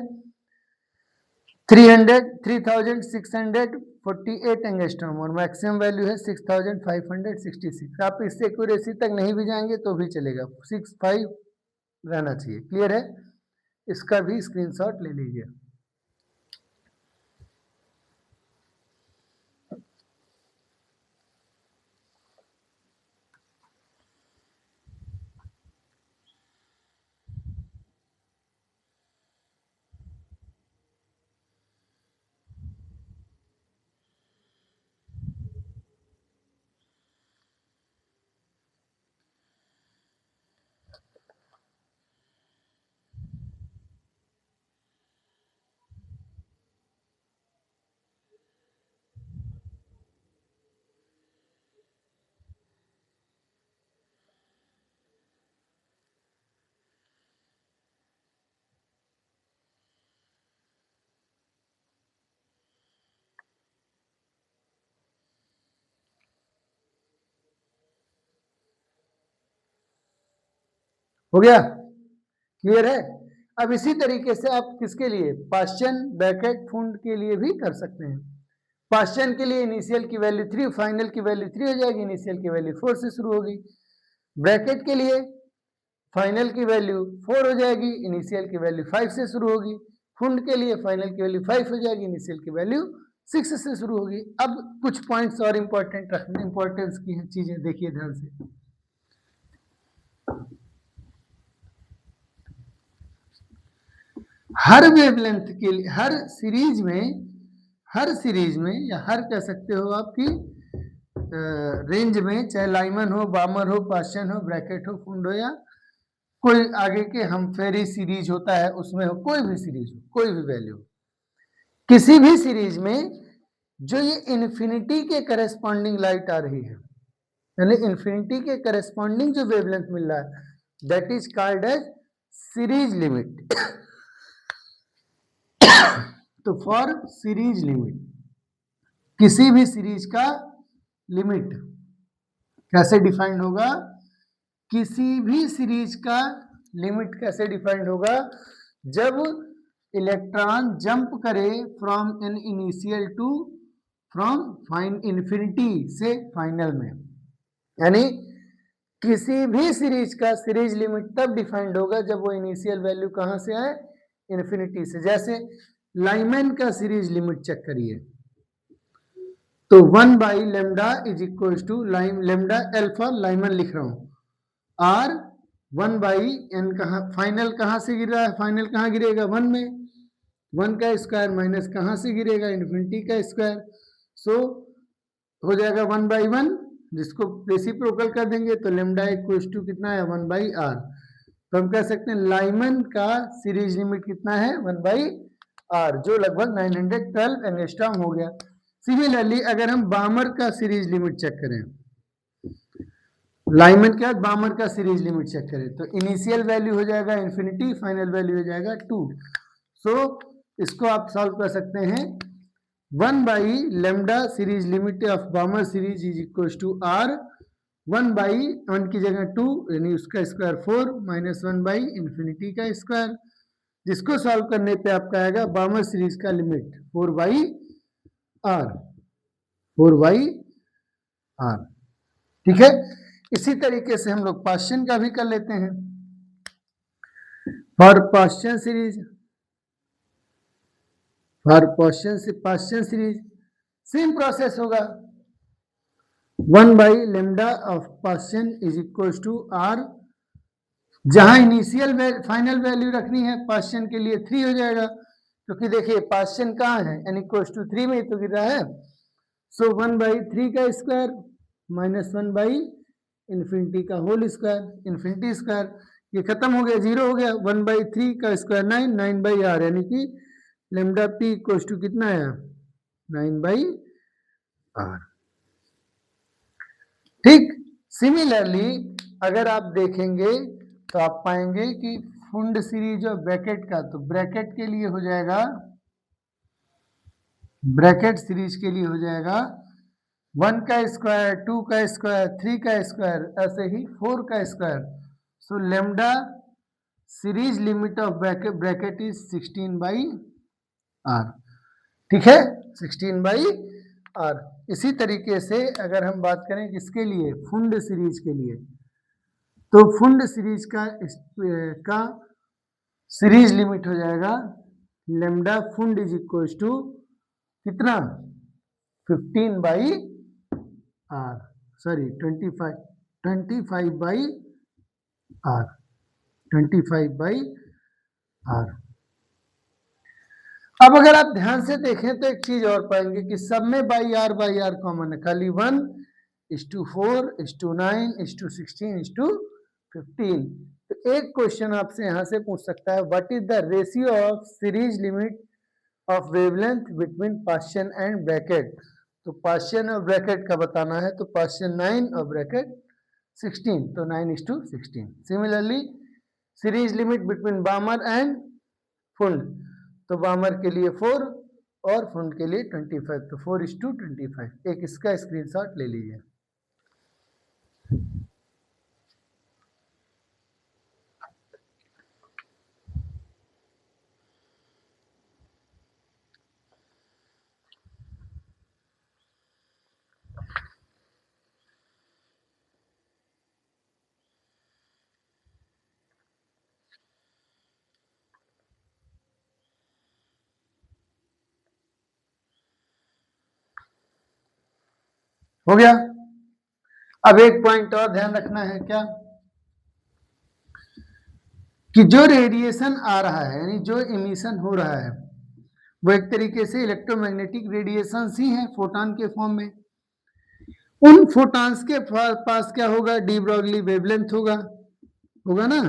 3648 एंगस्ट्रॉम और मैक्सिमम वैल्यू है 6566। आप इससे एक्यूरेसी तक नहीं भी जाएंगे तो भी चलेगा, 65 रहना चाहिए। क्लियर है? इसका भी स्क्रीनशॉट ले लीजिए। हो गया? क्लियर है? अब इसी तरीके से आप किसके लिए, पाश्चन, ब्रैकेट, फुंड के लिए भी कर सकते हैं। पाश्चन के लिए इनिशियल की वैल्यू 3, फाइनल की वैल्यू 3 हो जाएगी, इनिशियल की वैल्यू 4 से शुरू होगी। ब्रैकेट के लिए फाइनल की वैल्यू 4 हो जाएगी, इनिशियल की वैल्यू 5 से शुरू होगी। फुंड के लिए फाइनल की वैल्यू 5 हो जाएगी, इनिशियल की वैल्यू 6 से शुरू होगी। अब कुछ पॉइंट्स और इंपॉर्टेंट रखने, इंपॉर्टेंस की चीजें देखिए ध्यान से। हर वेवलेंथ के लिए, हर सीरीज में या हर कह सकते हो आपकी रेंज में, चाहे लाइमन हो, बामर हो, पाश्चन हो, ब्रैकेट हो, फुंड हो, या कोई आगे के हम फेरी सीरीज होता है उसमें हो, कोई भी सीरीज हो, कोई भी वैल्यू, किसी भी सीरीज में जो ये इन्फिनिटी के करस्पॉन्डिंग लाइट आ रही है, यानी इन्फिनिटी के करस्पॉन्डिंग जो वेवलेंथ मिल रहा है, that is called as series limit. तो फॉर सीरीज लिमिट, किसी भी सीरीज का लिमिट कैसे डिफाइंड होगा, किसी भी सीरीज का लिमिट कैसे डिफाइंड होगा, जब इलेक्ट्रॉन जंप करे from n initial to from infinity से फाइनल में, यानी किसी भी सीरीज का सीरीज लिमिट तब डिफाइंड होगा जब वो इनिशियल वैल्यू कहां से आए, इन्फिनिटी से। जैसे लाइमन का सीरीज लिमिट चेक करिए, तो 1 by lambda is equal to lambda alpha Lyman लिख रहा हूं, आर 1 बाई एन, कहा फाइनल कहां से गिर रहा है, फाइनल कहां गिरेगा 1 में, 1 का स्क्वायर माइनस कहां से गिरेगा, इन्फिनिटी का स्क्वायर, सो हो जाएगा 1 बाई 1, जिसको रेसिप्रोकल कर देंगे तो लेमडा इक्वल टू कितना है 1 बाई आर। तो हम कह सकते हैं लाइमन का सीरीज लिमिट कितना है 1 बाई आर, जो लगभग 912 एंगस्ट्रॉम हो गया। सिमिलरली अगर हम बामर का सीरीज लिमिट चेक करें, लाइमन के बाद बामर का सीरीज लिमिट चेक करें, तो इनिशियल वैल्यू हो जाएगा इन्फिनिटी, फाइनल वैल्यू हो जाएगा 2। सो इसको आप सॉल्व कर सकते हैं, 1 by lambda series limit of Balmer series is equal to R 1 by 1 की जगह 2, यानी उसका स्क्वायर 4 माइनस 1 बाई इन्फिनिटी का स्क्वायर, जिसको सॉल्व करने पे आपका आएगा बामर सीरीज का limit 4 by R, 4 by R. ठीक है, इसी तरीके से हम लोग पाश्चन का भी कर लेते हैं। For Paschen series, for Paschen series same process होगा, 1 by lambda of Paschen is equal to R, जहां इनिशियल फाइनल वैल्यू रखनी है पाश्चन के लिए 3 हो जाएगा, क्योंकि देखिए पाश्चन कहाँ है, n इक्वल टू 3 में ही तो गिर रहा है। सो 1 बाई 3 का स्क्वायर माइनस 1 बाई इन्फिनिटी का होल स्क्वायर, इन्फिनिटी स्क्वायर ये खत्म हो गया, 0 हो गया, 1 बाई 3 का स्क्वायर 9, 9 बाई आर, यानी कि लेमडा पी इक्वल टू कितना है 9 बाई आर। ठीक, सिमिलरली अगर आप देखेंगे तो आप पाएंगे कि फुंड सीरीज और ब्रैकेट का, तो ब्रैकेट के लिए हो जाएगा, ब्रैकेट सीरीज के लिए हो जाएगा 1 का स्क्वायर, 2 का स्क्वायर, 3 का स्क्वायर, ऐसे ही 4 का square. So lambda series limit of Brackett is 16 by R. ठीक है, 16 बाई आर। इसी तरीके से अगर हम बात करें किसके लिए, फुंड सीरीज के लिए, तो फुंड सीरीज का सीरीज लिमिट हो जाएगा lambda Pfund is equal to कितना 15 by R, sorry 25 by R, 25 by R. अब अगर आप ध्यान से देखें तो एक चीज और पाएंगे कि सब में बाई आर कॉमन है, खाली 1:4:9:16:15। तो एक क्वेश्चन आपसे यहां से पूछ सकता है, what is the ratio of series limit of wavelength between पाश्चन and bracket. तो पाश्चन और ब्रैकेट का बताना है, तो पाश्चन 9 और ब्रैकेट 16, तो 9:16। Similarly series limit between Balmer and Pfund, तो बामर के लिए 4 और फुंड के लिए 25, तो 4:25। एक इसका स्क्रीनशॉट ले लीजिए। हो गया। अब एक पॉइंट और ध्यान रखना है, क्या कि जो रेडिएशन आ रहा है, यानी जो इमिशन हो रहा है, वो एक तरीके से इलेक्ट्रोमैग्नेटिक रेडिएशन ही है फोटॉन के फॉर्म में। उन फोटॉन्स के पास क्या होगा, डी ब्रॉगली वेवलेंथ होगा ना,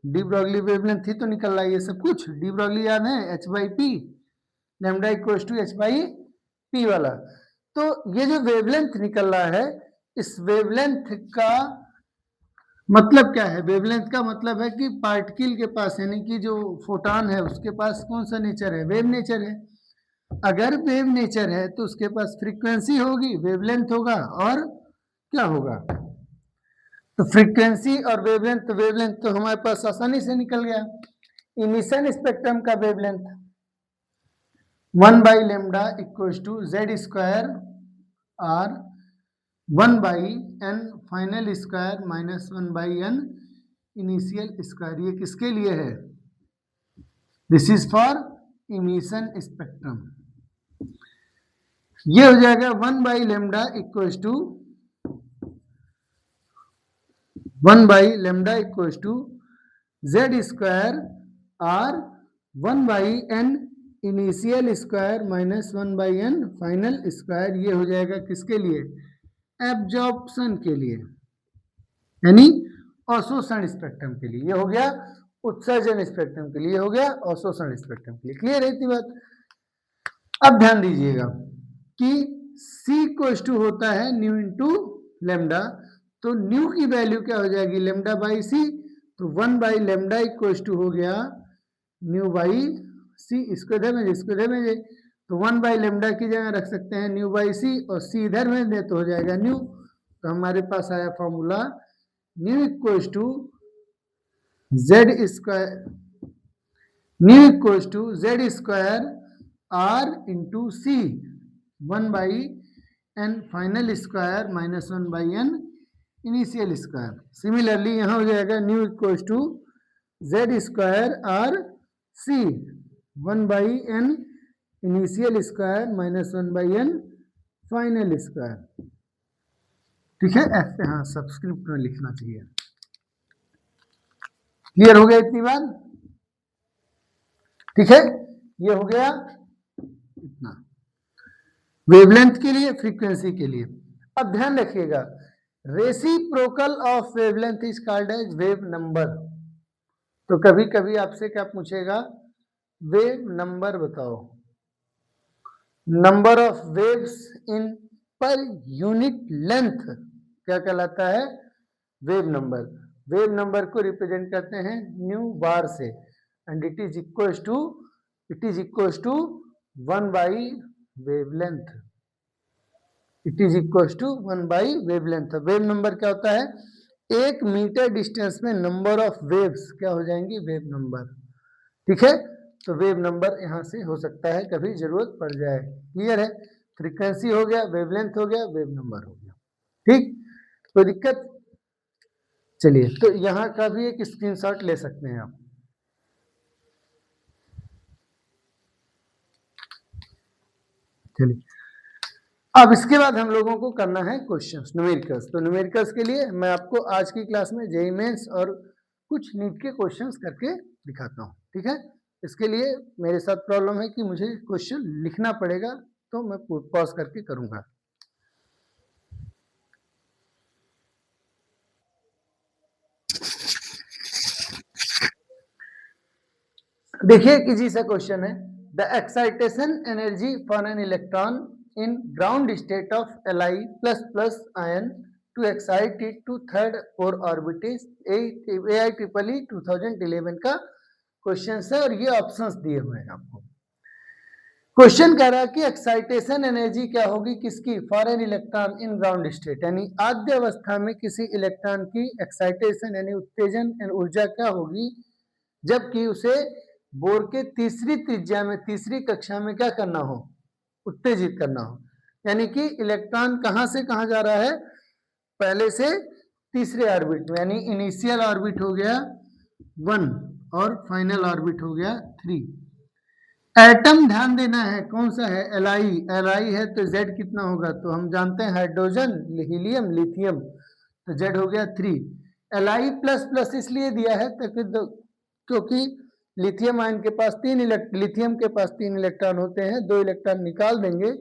डी ब्रॉगली वेवलेंथ ही तो निकल रहा है ये सब कुछ। डी ब्रॉगली याद है, h/p, lambda equal to h/p वाला। तो ये जो वेवलेंथ निकल रहा है, इस वेवलेंथ का मतलब क्या है, वेवलेंथ का मतलब है कि पार्टिकल के पास, यानी कि जो फोटॉन है उसके पास कौन सा नेचर है, वेव नेचर है। अगर वेव नेचर है तो उसके पास फ्रीक्वेंसी होगी, वेवलेंथ होगा, और क्या होगा, तो फ्रीक्वेंसी और वेवलेंथ। तो वेवलेंथ तो हमारे पास आसानी से निकल गया, इमिशन स्पेक्ट्रम का wavelength. 1 by lambda equals to Z square R 1 by n final square minus 1 by n initial square. ये किसके लिए है? This is for emission spectrum. ये हो जाएगा 1 by lambda equals to 1 by lambda equals to Z square R 1 by n initial square minus 1 by n final square. ये हो जाएगा किसके लिए? एब्जॉर्प्शन के लिए, यानी अवशोषण स्पेक्ट्रम के लिए। ये हो गया उत्सर्जन स्पेक्ट्रम के लिए, हो गया अवशोषण स्पेक्ट्रम के लिए। क्लियर है इतनी बात? अब ध्यान दीजिएगा कि C इक्वल्स टू होता है न्यू इंटू लेमडा, तो न्यू की वैल्यू क्या हो जाएगी? लेमडा बाई सी। तो 1 बाई लेमडा इक्वल्स टू हो गया न्यू बाई सी। इसको इधर में इसको इधर में तो 1 बाई लेमडा की जगह रख सकते हैं न्यू बाई सी, और सी इधर में दे तो हो जाएगा न्यू। तो हमारे पास आया formula nu equals to Z square, nu equals to Z square R into C 1 by n final square minus 1 by n initial square. Similarly यहाँ हो जाएगा nu equals to Z square R C 1 by n initial square minus 1 by n final square. ठीक है, ऐसे हाँ subscript में लिखना चाहिए। क्लियर हो गया इतनी बात? ठीक है, ये हो गया इतना वेवलेंथ के लिए, फ्रीक्वेंसी के लिए। अब ध्यान रखिएगा, reciprocal of wavelength is called as wave number. तो कभी कभी आपसे क्या पूछेगा? वेव नंबर बताओ। Number of waves in per unit length क्या कहलाता है? Wave number. वेव नंबर को रिप्रेजेंट करते हैं न्यू बार से, and it is equals to 1 by wavelength. It is equals to 1 by wavelength. Wave number क्या होता है? 1 मीटर डिस्टेंस में नंबर ऑफ वेव्स क्या हो जाएंगी? Wave number. ठीक है, तो वेव नंबर यहां से हो सकता है कभी जरूरत पड़ जाए। क्लियर है? फ्रीक्वेंसी हो गया, वेवलेंथ हो गया, वेव नंबर हो गया। ठीक, कोई दिक्कत? चलिए, तो यहां का भी एक स्क्रीनशॉट ले सकते हैं आप। चलिए, अब इसके बाद हम लोगों को करना है क्वेश्चंस, न्यूमेरिकल्स। तो न्यूमेरिकल्स के लिए मैं आपको आज की क्लास में जेईई मेंस और कुछ नीट के क्वेश्चंस करके दिखाता हूँ। ठीक है, इसके लिए मेरे साथ प्रॉब्लम है कि मुझे क्वेश्चन लिखना पड़ेगा, तो मैं पॉज करके करूंगा। देखिए एक इजी सा क्वेश्चन है। The excitation energy for an electron in ground state of Li plus plus ion to excite it to third और ऑर्बिटिस AIEEE 2011 का क्वेश्चन है, और ये ऑप्शंस दिए हुए हैं आपको। क्वेश्चन कह रहा है कि एक्साइटेशन एनर्जी क्या होगी किसकी? For an electron in ground state, यानी आद्य अवस्था में किसी इलेक्ट्रॉन की एक्साइटेशन यानी उत्तेजन ऊर्जा क्या होगी जबकि उसे बोर के तीसरी त्रिज्या में तीसरी कक्षा में क्या करना हो? उत्तेजित करना हो। यानी कि इलेक्ट्रॉन कहां से कहां जा रहा है? पहले से तीसरे ऑर्बिट में, यानी इनिशियल ऑर्बिट हो गया 1 और फाइनल ऑर्बिट हो गया 3। एटम ध्यान देना है कौन सा है? Li है तो Z कितना होगा? तो हम जानते हैं हाइड्रोजन, हीलियम, लिथियम, तो Z हो गया 3। Li प्लस प्लस इसलिए दिया है क्योंकि लिथियम आयन के पास लिथियम के पास 3 इलेक्ट्रॉन होते हैं, 2 इलेक्ट्रॉन निकाल देंगे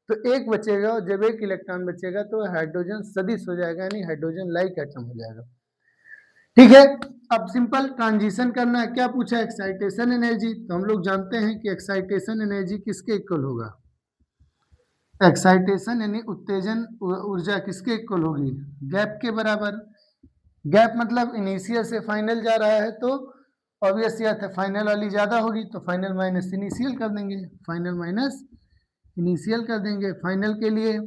तो एक बचेगा, और जब एक इलेक्ट्रॉन बचेगा तो हाइड्रोजन सदिश हो जाएगा, यानी हाइड्रोजन लाइक एटम हो जाएगा। ठीक है, अब सिंपल ट्रांजिशन करना है। क्या पूछा? Excitation energy. तो हम लोग जानते हैं कि एक्साइटेशन एनर्जी किसके इक्वल होगा? एक्साइटेशन यानी उत्तेजन ऊर्जा किसके इक्वल होगी? गैप के बराबर। गैप मतलब इनिशियल से फाइनल जा रहा है, तो ऑब्वियस बात है फाइनल वाली ज्यादा होगी, तो फाइनल माइनस इनिशियल कर देंगे, फाइनल माइनस इनिशियल कर देंगे। फाइनल के लिए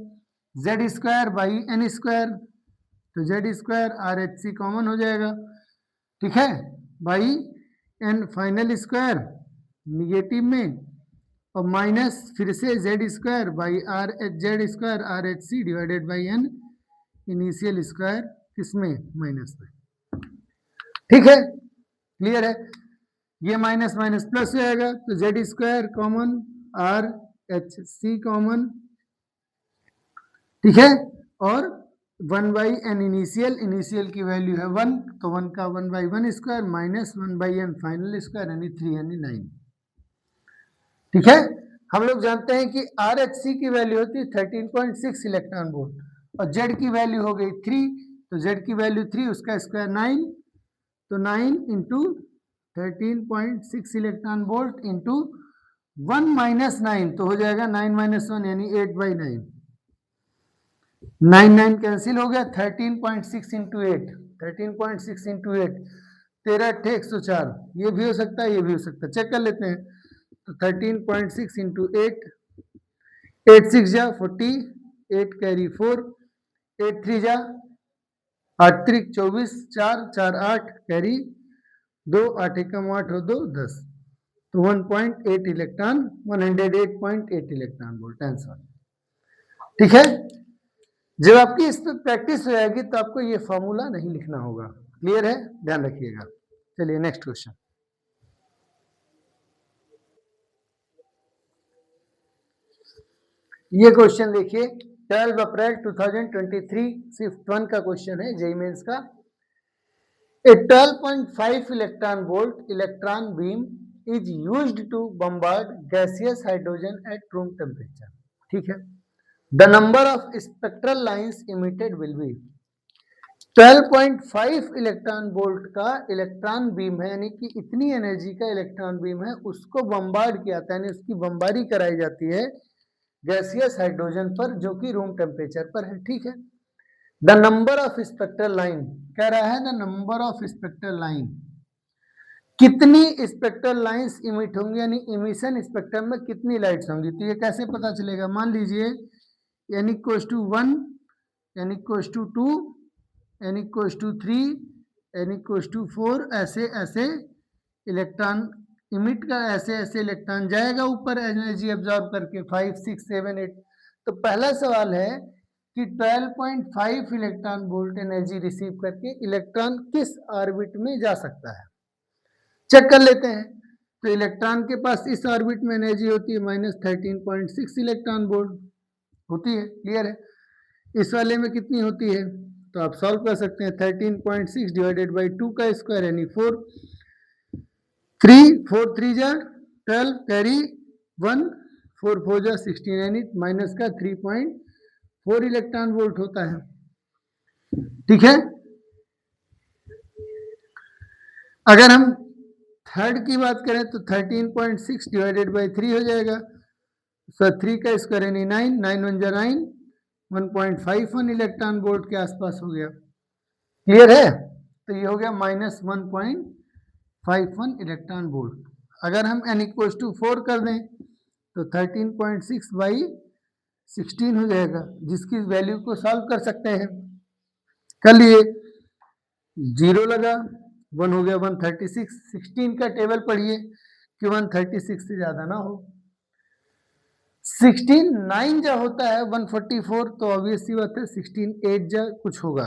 Z square by n square, तो जेड स्क्वायर RH कॉमन हो जाएगा। ठीक है, by n final square negative में और माइनस फिर से Z square by R H Z square R H C divided by n initial square किसमें माइनस में। ठीक है, क्लियर है। ये माइनस माइनस प्लस हो जाएगा तो Z square common R H C common, ठीक है, और 1/n इनिशियल, इनिशियल की वैल्यू है 1 तो 1 का 1/1 square minus 1/n final square यानी 3 यानी 9। ठीक है, हम लोग जानते हैं कि आर एच सी की वैल्यू होती है 13.6 इलेक्ट्रॉन वोल्ट और जेड की वैल्यू हो गई 3 तो जेड की वैल्यू 3 उसका स्क्वायर 9 तो 9 into 13.6 electron volt into 1 minus 9 तो हो जाएगा 9 माइनस 1 यानी 8/9। 9 9 कैंसिल हो गया 13.6 इंटू 8 13.6 इंटू 8 13 104 ये भी हो सकता है ये भी हो सकता है, चेक कर लेते हैं। तो 13.6 इंटू 8 8 6 जा 40 8 कैरी 4 8 3 जा 8 3 24 4 4 8 कैरी 2 8 एकम 8 हो 2 10 तो 1.8 इलेक्ट्रॉन 108.8 इलेक्ट्रॉन वोल्ट आंसर। ठीक है, जब आपकी इस पर प्रैक्टिस हो जाएगी तो आपको ये फॉर्मूला नहीं लिखना होगा। क्लियर है, ध्यान रखिएगा। चलिए नेक्स्ट क्वेश्चन। ये क्वेश्चन देखिए 12 अप्रैल 2023 शिफ्ट 1 का क्वेश्चन है जेईई मेंस का। A 12.5 electron volt electron beam is used to bombard gaseous hydrogen at room temperature. ठीक है, the number of spectral lines emitted will be 12.5 electron volt का electron beam है यानी कि इतनी एनर्जी का इलेक्ट्रॉन बीम है उसको बम्बार्ड किया जाता है यानी उसकी बम्बारी कराई जाती है गैसियस हाइड्रोजन पर जो कि रूम टेम्परेचर पर है। ठीक है, the number of spectral line कह रहा है the number of spectral line कितनी स्पेक्ट्रल लाइंस इमिट होंगी यानी इमिशन स्पेक्ट्रम में कितनी लाइट्स होंगी। तो ये कैसे पता चलेगा, मान लीजिए n equals to 1 n equals to 2 n equals to 3 n equals to 4 ऐसे ऐसे इलेक्ट्रॉन इमिट का ऐसे ऐसे इलेक्ट्रॉन जाएगा ऊपर एनर्जी एब्जॉर्ब करके 5 6 7 8। तो पहला सवाल है कि 12.5 इलेक्ट्रॉन वोल्ट एनर्जी रिसीव करके इलेक्ट्रॉन किस ऑर्बिट में जा सकता है, चेक कर लेते हैं। तो इलेक्ट्रॉन के पास इस ऑर्बिट में एनर्जी होती है -13.6 इलेक्ट्रॉन वोल्ट होती है। क्लियर है, इस वाले में कितनी होती है तो आप सॉल्व कर सकते हैं 13.6 डिवाइडेड बाई 2 का स्क्वायर यानी 4 3 4 3 जा 12 कैरी 1 4 4 जा 16 यानी माइनस का 3.4 इलेक्ट्रॉन वोल्ट होता है। ठीक है, अगर हम थर्ड की बात करें तो 13.6 डिवाइडेड बाई 3 हो जाएगा सो 3 का स्क्वायर यानी 9 9 1 जा 9 1.51 इलेक्ट्रॉन वोल्ट के आसपास हो गया। क्लियर है, तो ये हो गया -1.51 इलेक्ट्रॉन वोल्ट। अगर हम n इक्वल्स टू 4 कर दें तो 13.6 बाई 16 हो जाएगा जिसकी वैल्यू को सॉल्व कर सकते हैं। कर लिए, 0 लगा 1 हो गया 136 16 का टेबल पढ़िए कि 136 से ज्यादा ना हो। 16 9 जा होता है 144 तो ऑब्वियस सी बात है 16 8 जा कुछ होगा।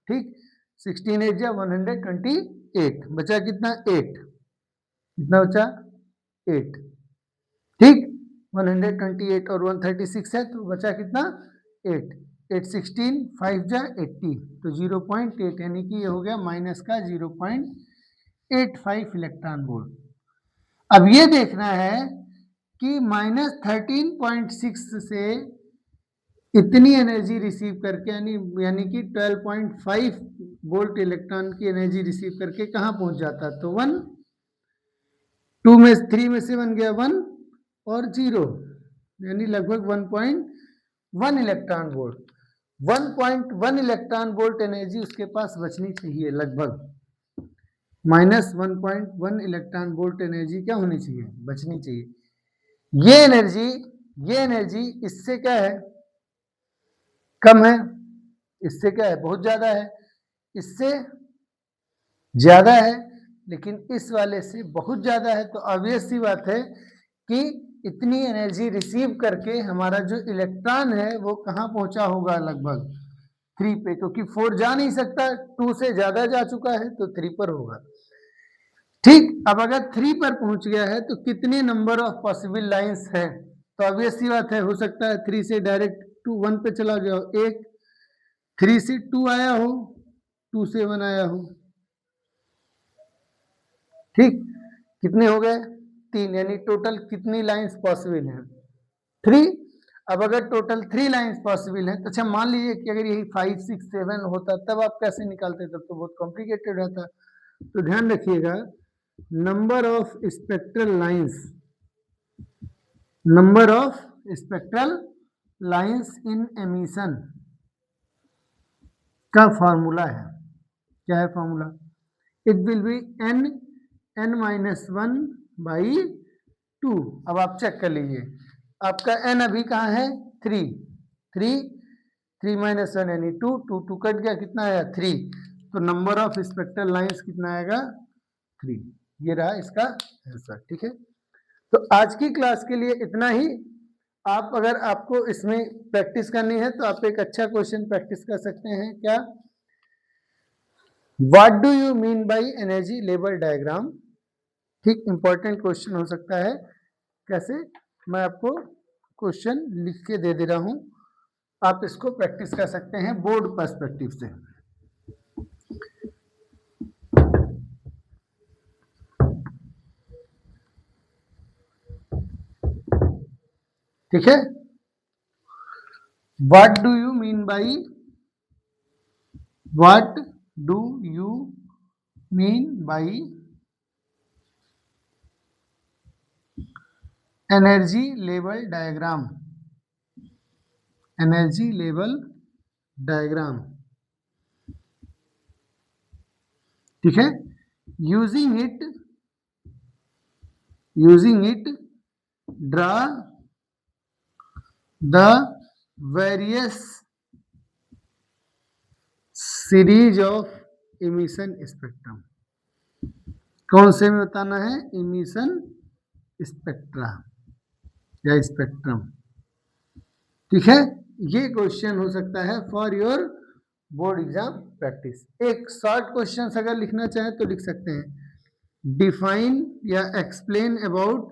ठीक, 16 8 जा 128 बचा कितना 8 कितना बचा 8। ठीक, 128 और 136 है तो बचा कितना 8 8 16 5 जा 80 तो 0.8 यानी कि ये हो गया माइनस का 0.85 इलेक्ट्रॉन वोल्ट। अब ये देखना है कि -13.6 से इतनी एनर्जी रिसीव करके यानी कि 12.5 वोल्ट इलेक्ट्रॉन की एनर्जी रिसीव करके कहाँ पहुंच जाता है तो 1 2 में 3 में से बन गया 1 और 0 यानी लगभग 1.1 electron volt. 1.1 electron volt energy उसके पास बचनी चाहिए, लगभग -1.1 इलेक्ट्रॉन वोल्ट एनर्जी क्या होनी चाहिए बचनी चाहिए। ये एनर्जी इससे क्या है कम है, इससे क्या है बहुत ज्यादा है, इससे ज्यादा है लेकिन इस वाले से बहुत ज्यादा है। तो ऑब्वियस सी बात है कि इतनी एनर्जी रिसीव करके हमारा जो इलेक्ट्रॉन है वो कहाँ पहुंचा होगा, लगभग 3 पे, क्योंकि 4 जा नहीं सकता, 2 से ज्यादा जा चुका है तो 3 पर होगा। ठीक, अब अगर 3 पर पहुंच गया है तो कितने नंबर ऑफ पॉसिबल लाइंस है, तो ऑब्वियस सी बात है, हो सकता है 3 से डायरेक्ट 2 1 पे चला गया हो, एक 3 से 2 आया हो, 2 से 1 आया हो। ठीक, कितने हो गए, 3, यानी टोटल कितनी लाइंस पॉसिबल हैं, 3। अब अगर टोटल 3 लाइंस पॉसिबल हैं तो अच्छा मान लीजिए कि अगर यही 5 6 7 होता, तब आप कैसे निकालते, तब तो बहुत कॉम्प्लिकेटेड रहता। तो ध्यान रखिएगा, number of spectral lines, number of spectral lines in emission का फॉर्मूला है, क्या है formula, it will be n-1/2। अब आप चेक कर लीजिए, आपका n अभी कहाँ है, 3 -1 यानी 2 2 2 कट गया, कितना आया 3, तो नंबर ऑफ स्पेक्ट्रल लाइंस कितना आएगा 3। ये रहा इसका आंसर। ठीक है, तो आज की क्लास के लिए इतना ही। आप अगर आपको इसमें प्रैक्टिस करनी है तो आप एक अच्छा क्वेश्चन प्रैक्टिस कर सकते हैं, क्या, what do you mean by energy level diagram. ठीक, इंपॉर्टेंट क्वेश्चन हो सकता है। कैसे, मैं आपको क्वेश्चन लिख के दे रहा हूं, आप इसको प्रैक्टिस कर सकते हैं बोर्ड पर्सपेक्टिव से। ठीक है, what do you mean by, what do you mean by energy level diagram, energy level diagram. ठीक है, using it draw the various series of emission spectrum. कौन से में बताना है, इमिशन स्पेक्ट्रा या स्पेक्ट्रम। ठीक है, ये क्वेश्चन हो सकता है for your board exam practice. एक शॉर्ट क्वेश्चन अगर लिखना चाहें तो लिख सकते हैं, डिफाइन या explain about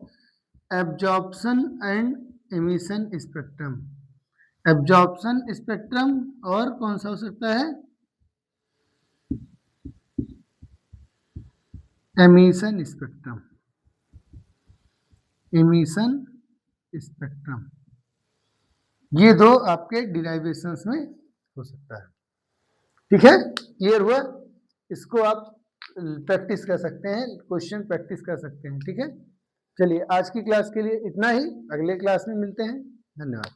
absorption and emission spectrum. Absorption spectrum और कौन सा हो सकता है, एमिशन स्पेक्ट्रम, एमिशन स्पेक्ट्रम। ये दो आपके डिराइवेशंस में हो सकता है। ठीक है, क्लियर हुआ, इसको आप प्रैक्टिस कर सकते हैं, क्वेश्चन प्रैक्टिस कर सकते हैं। ठीक है, चलिए आज की क्लास के लिए इतना ही, अगले क्लास में मिलते हैं, धन्यवाद।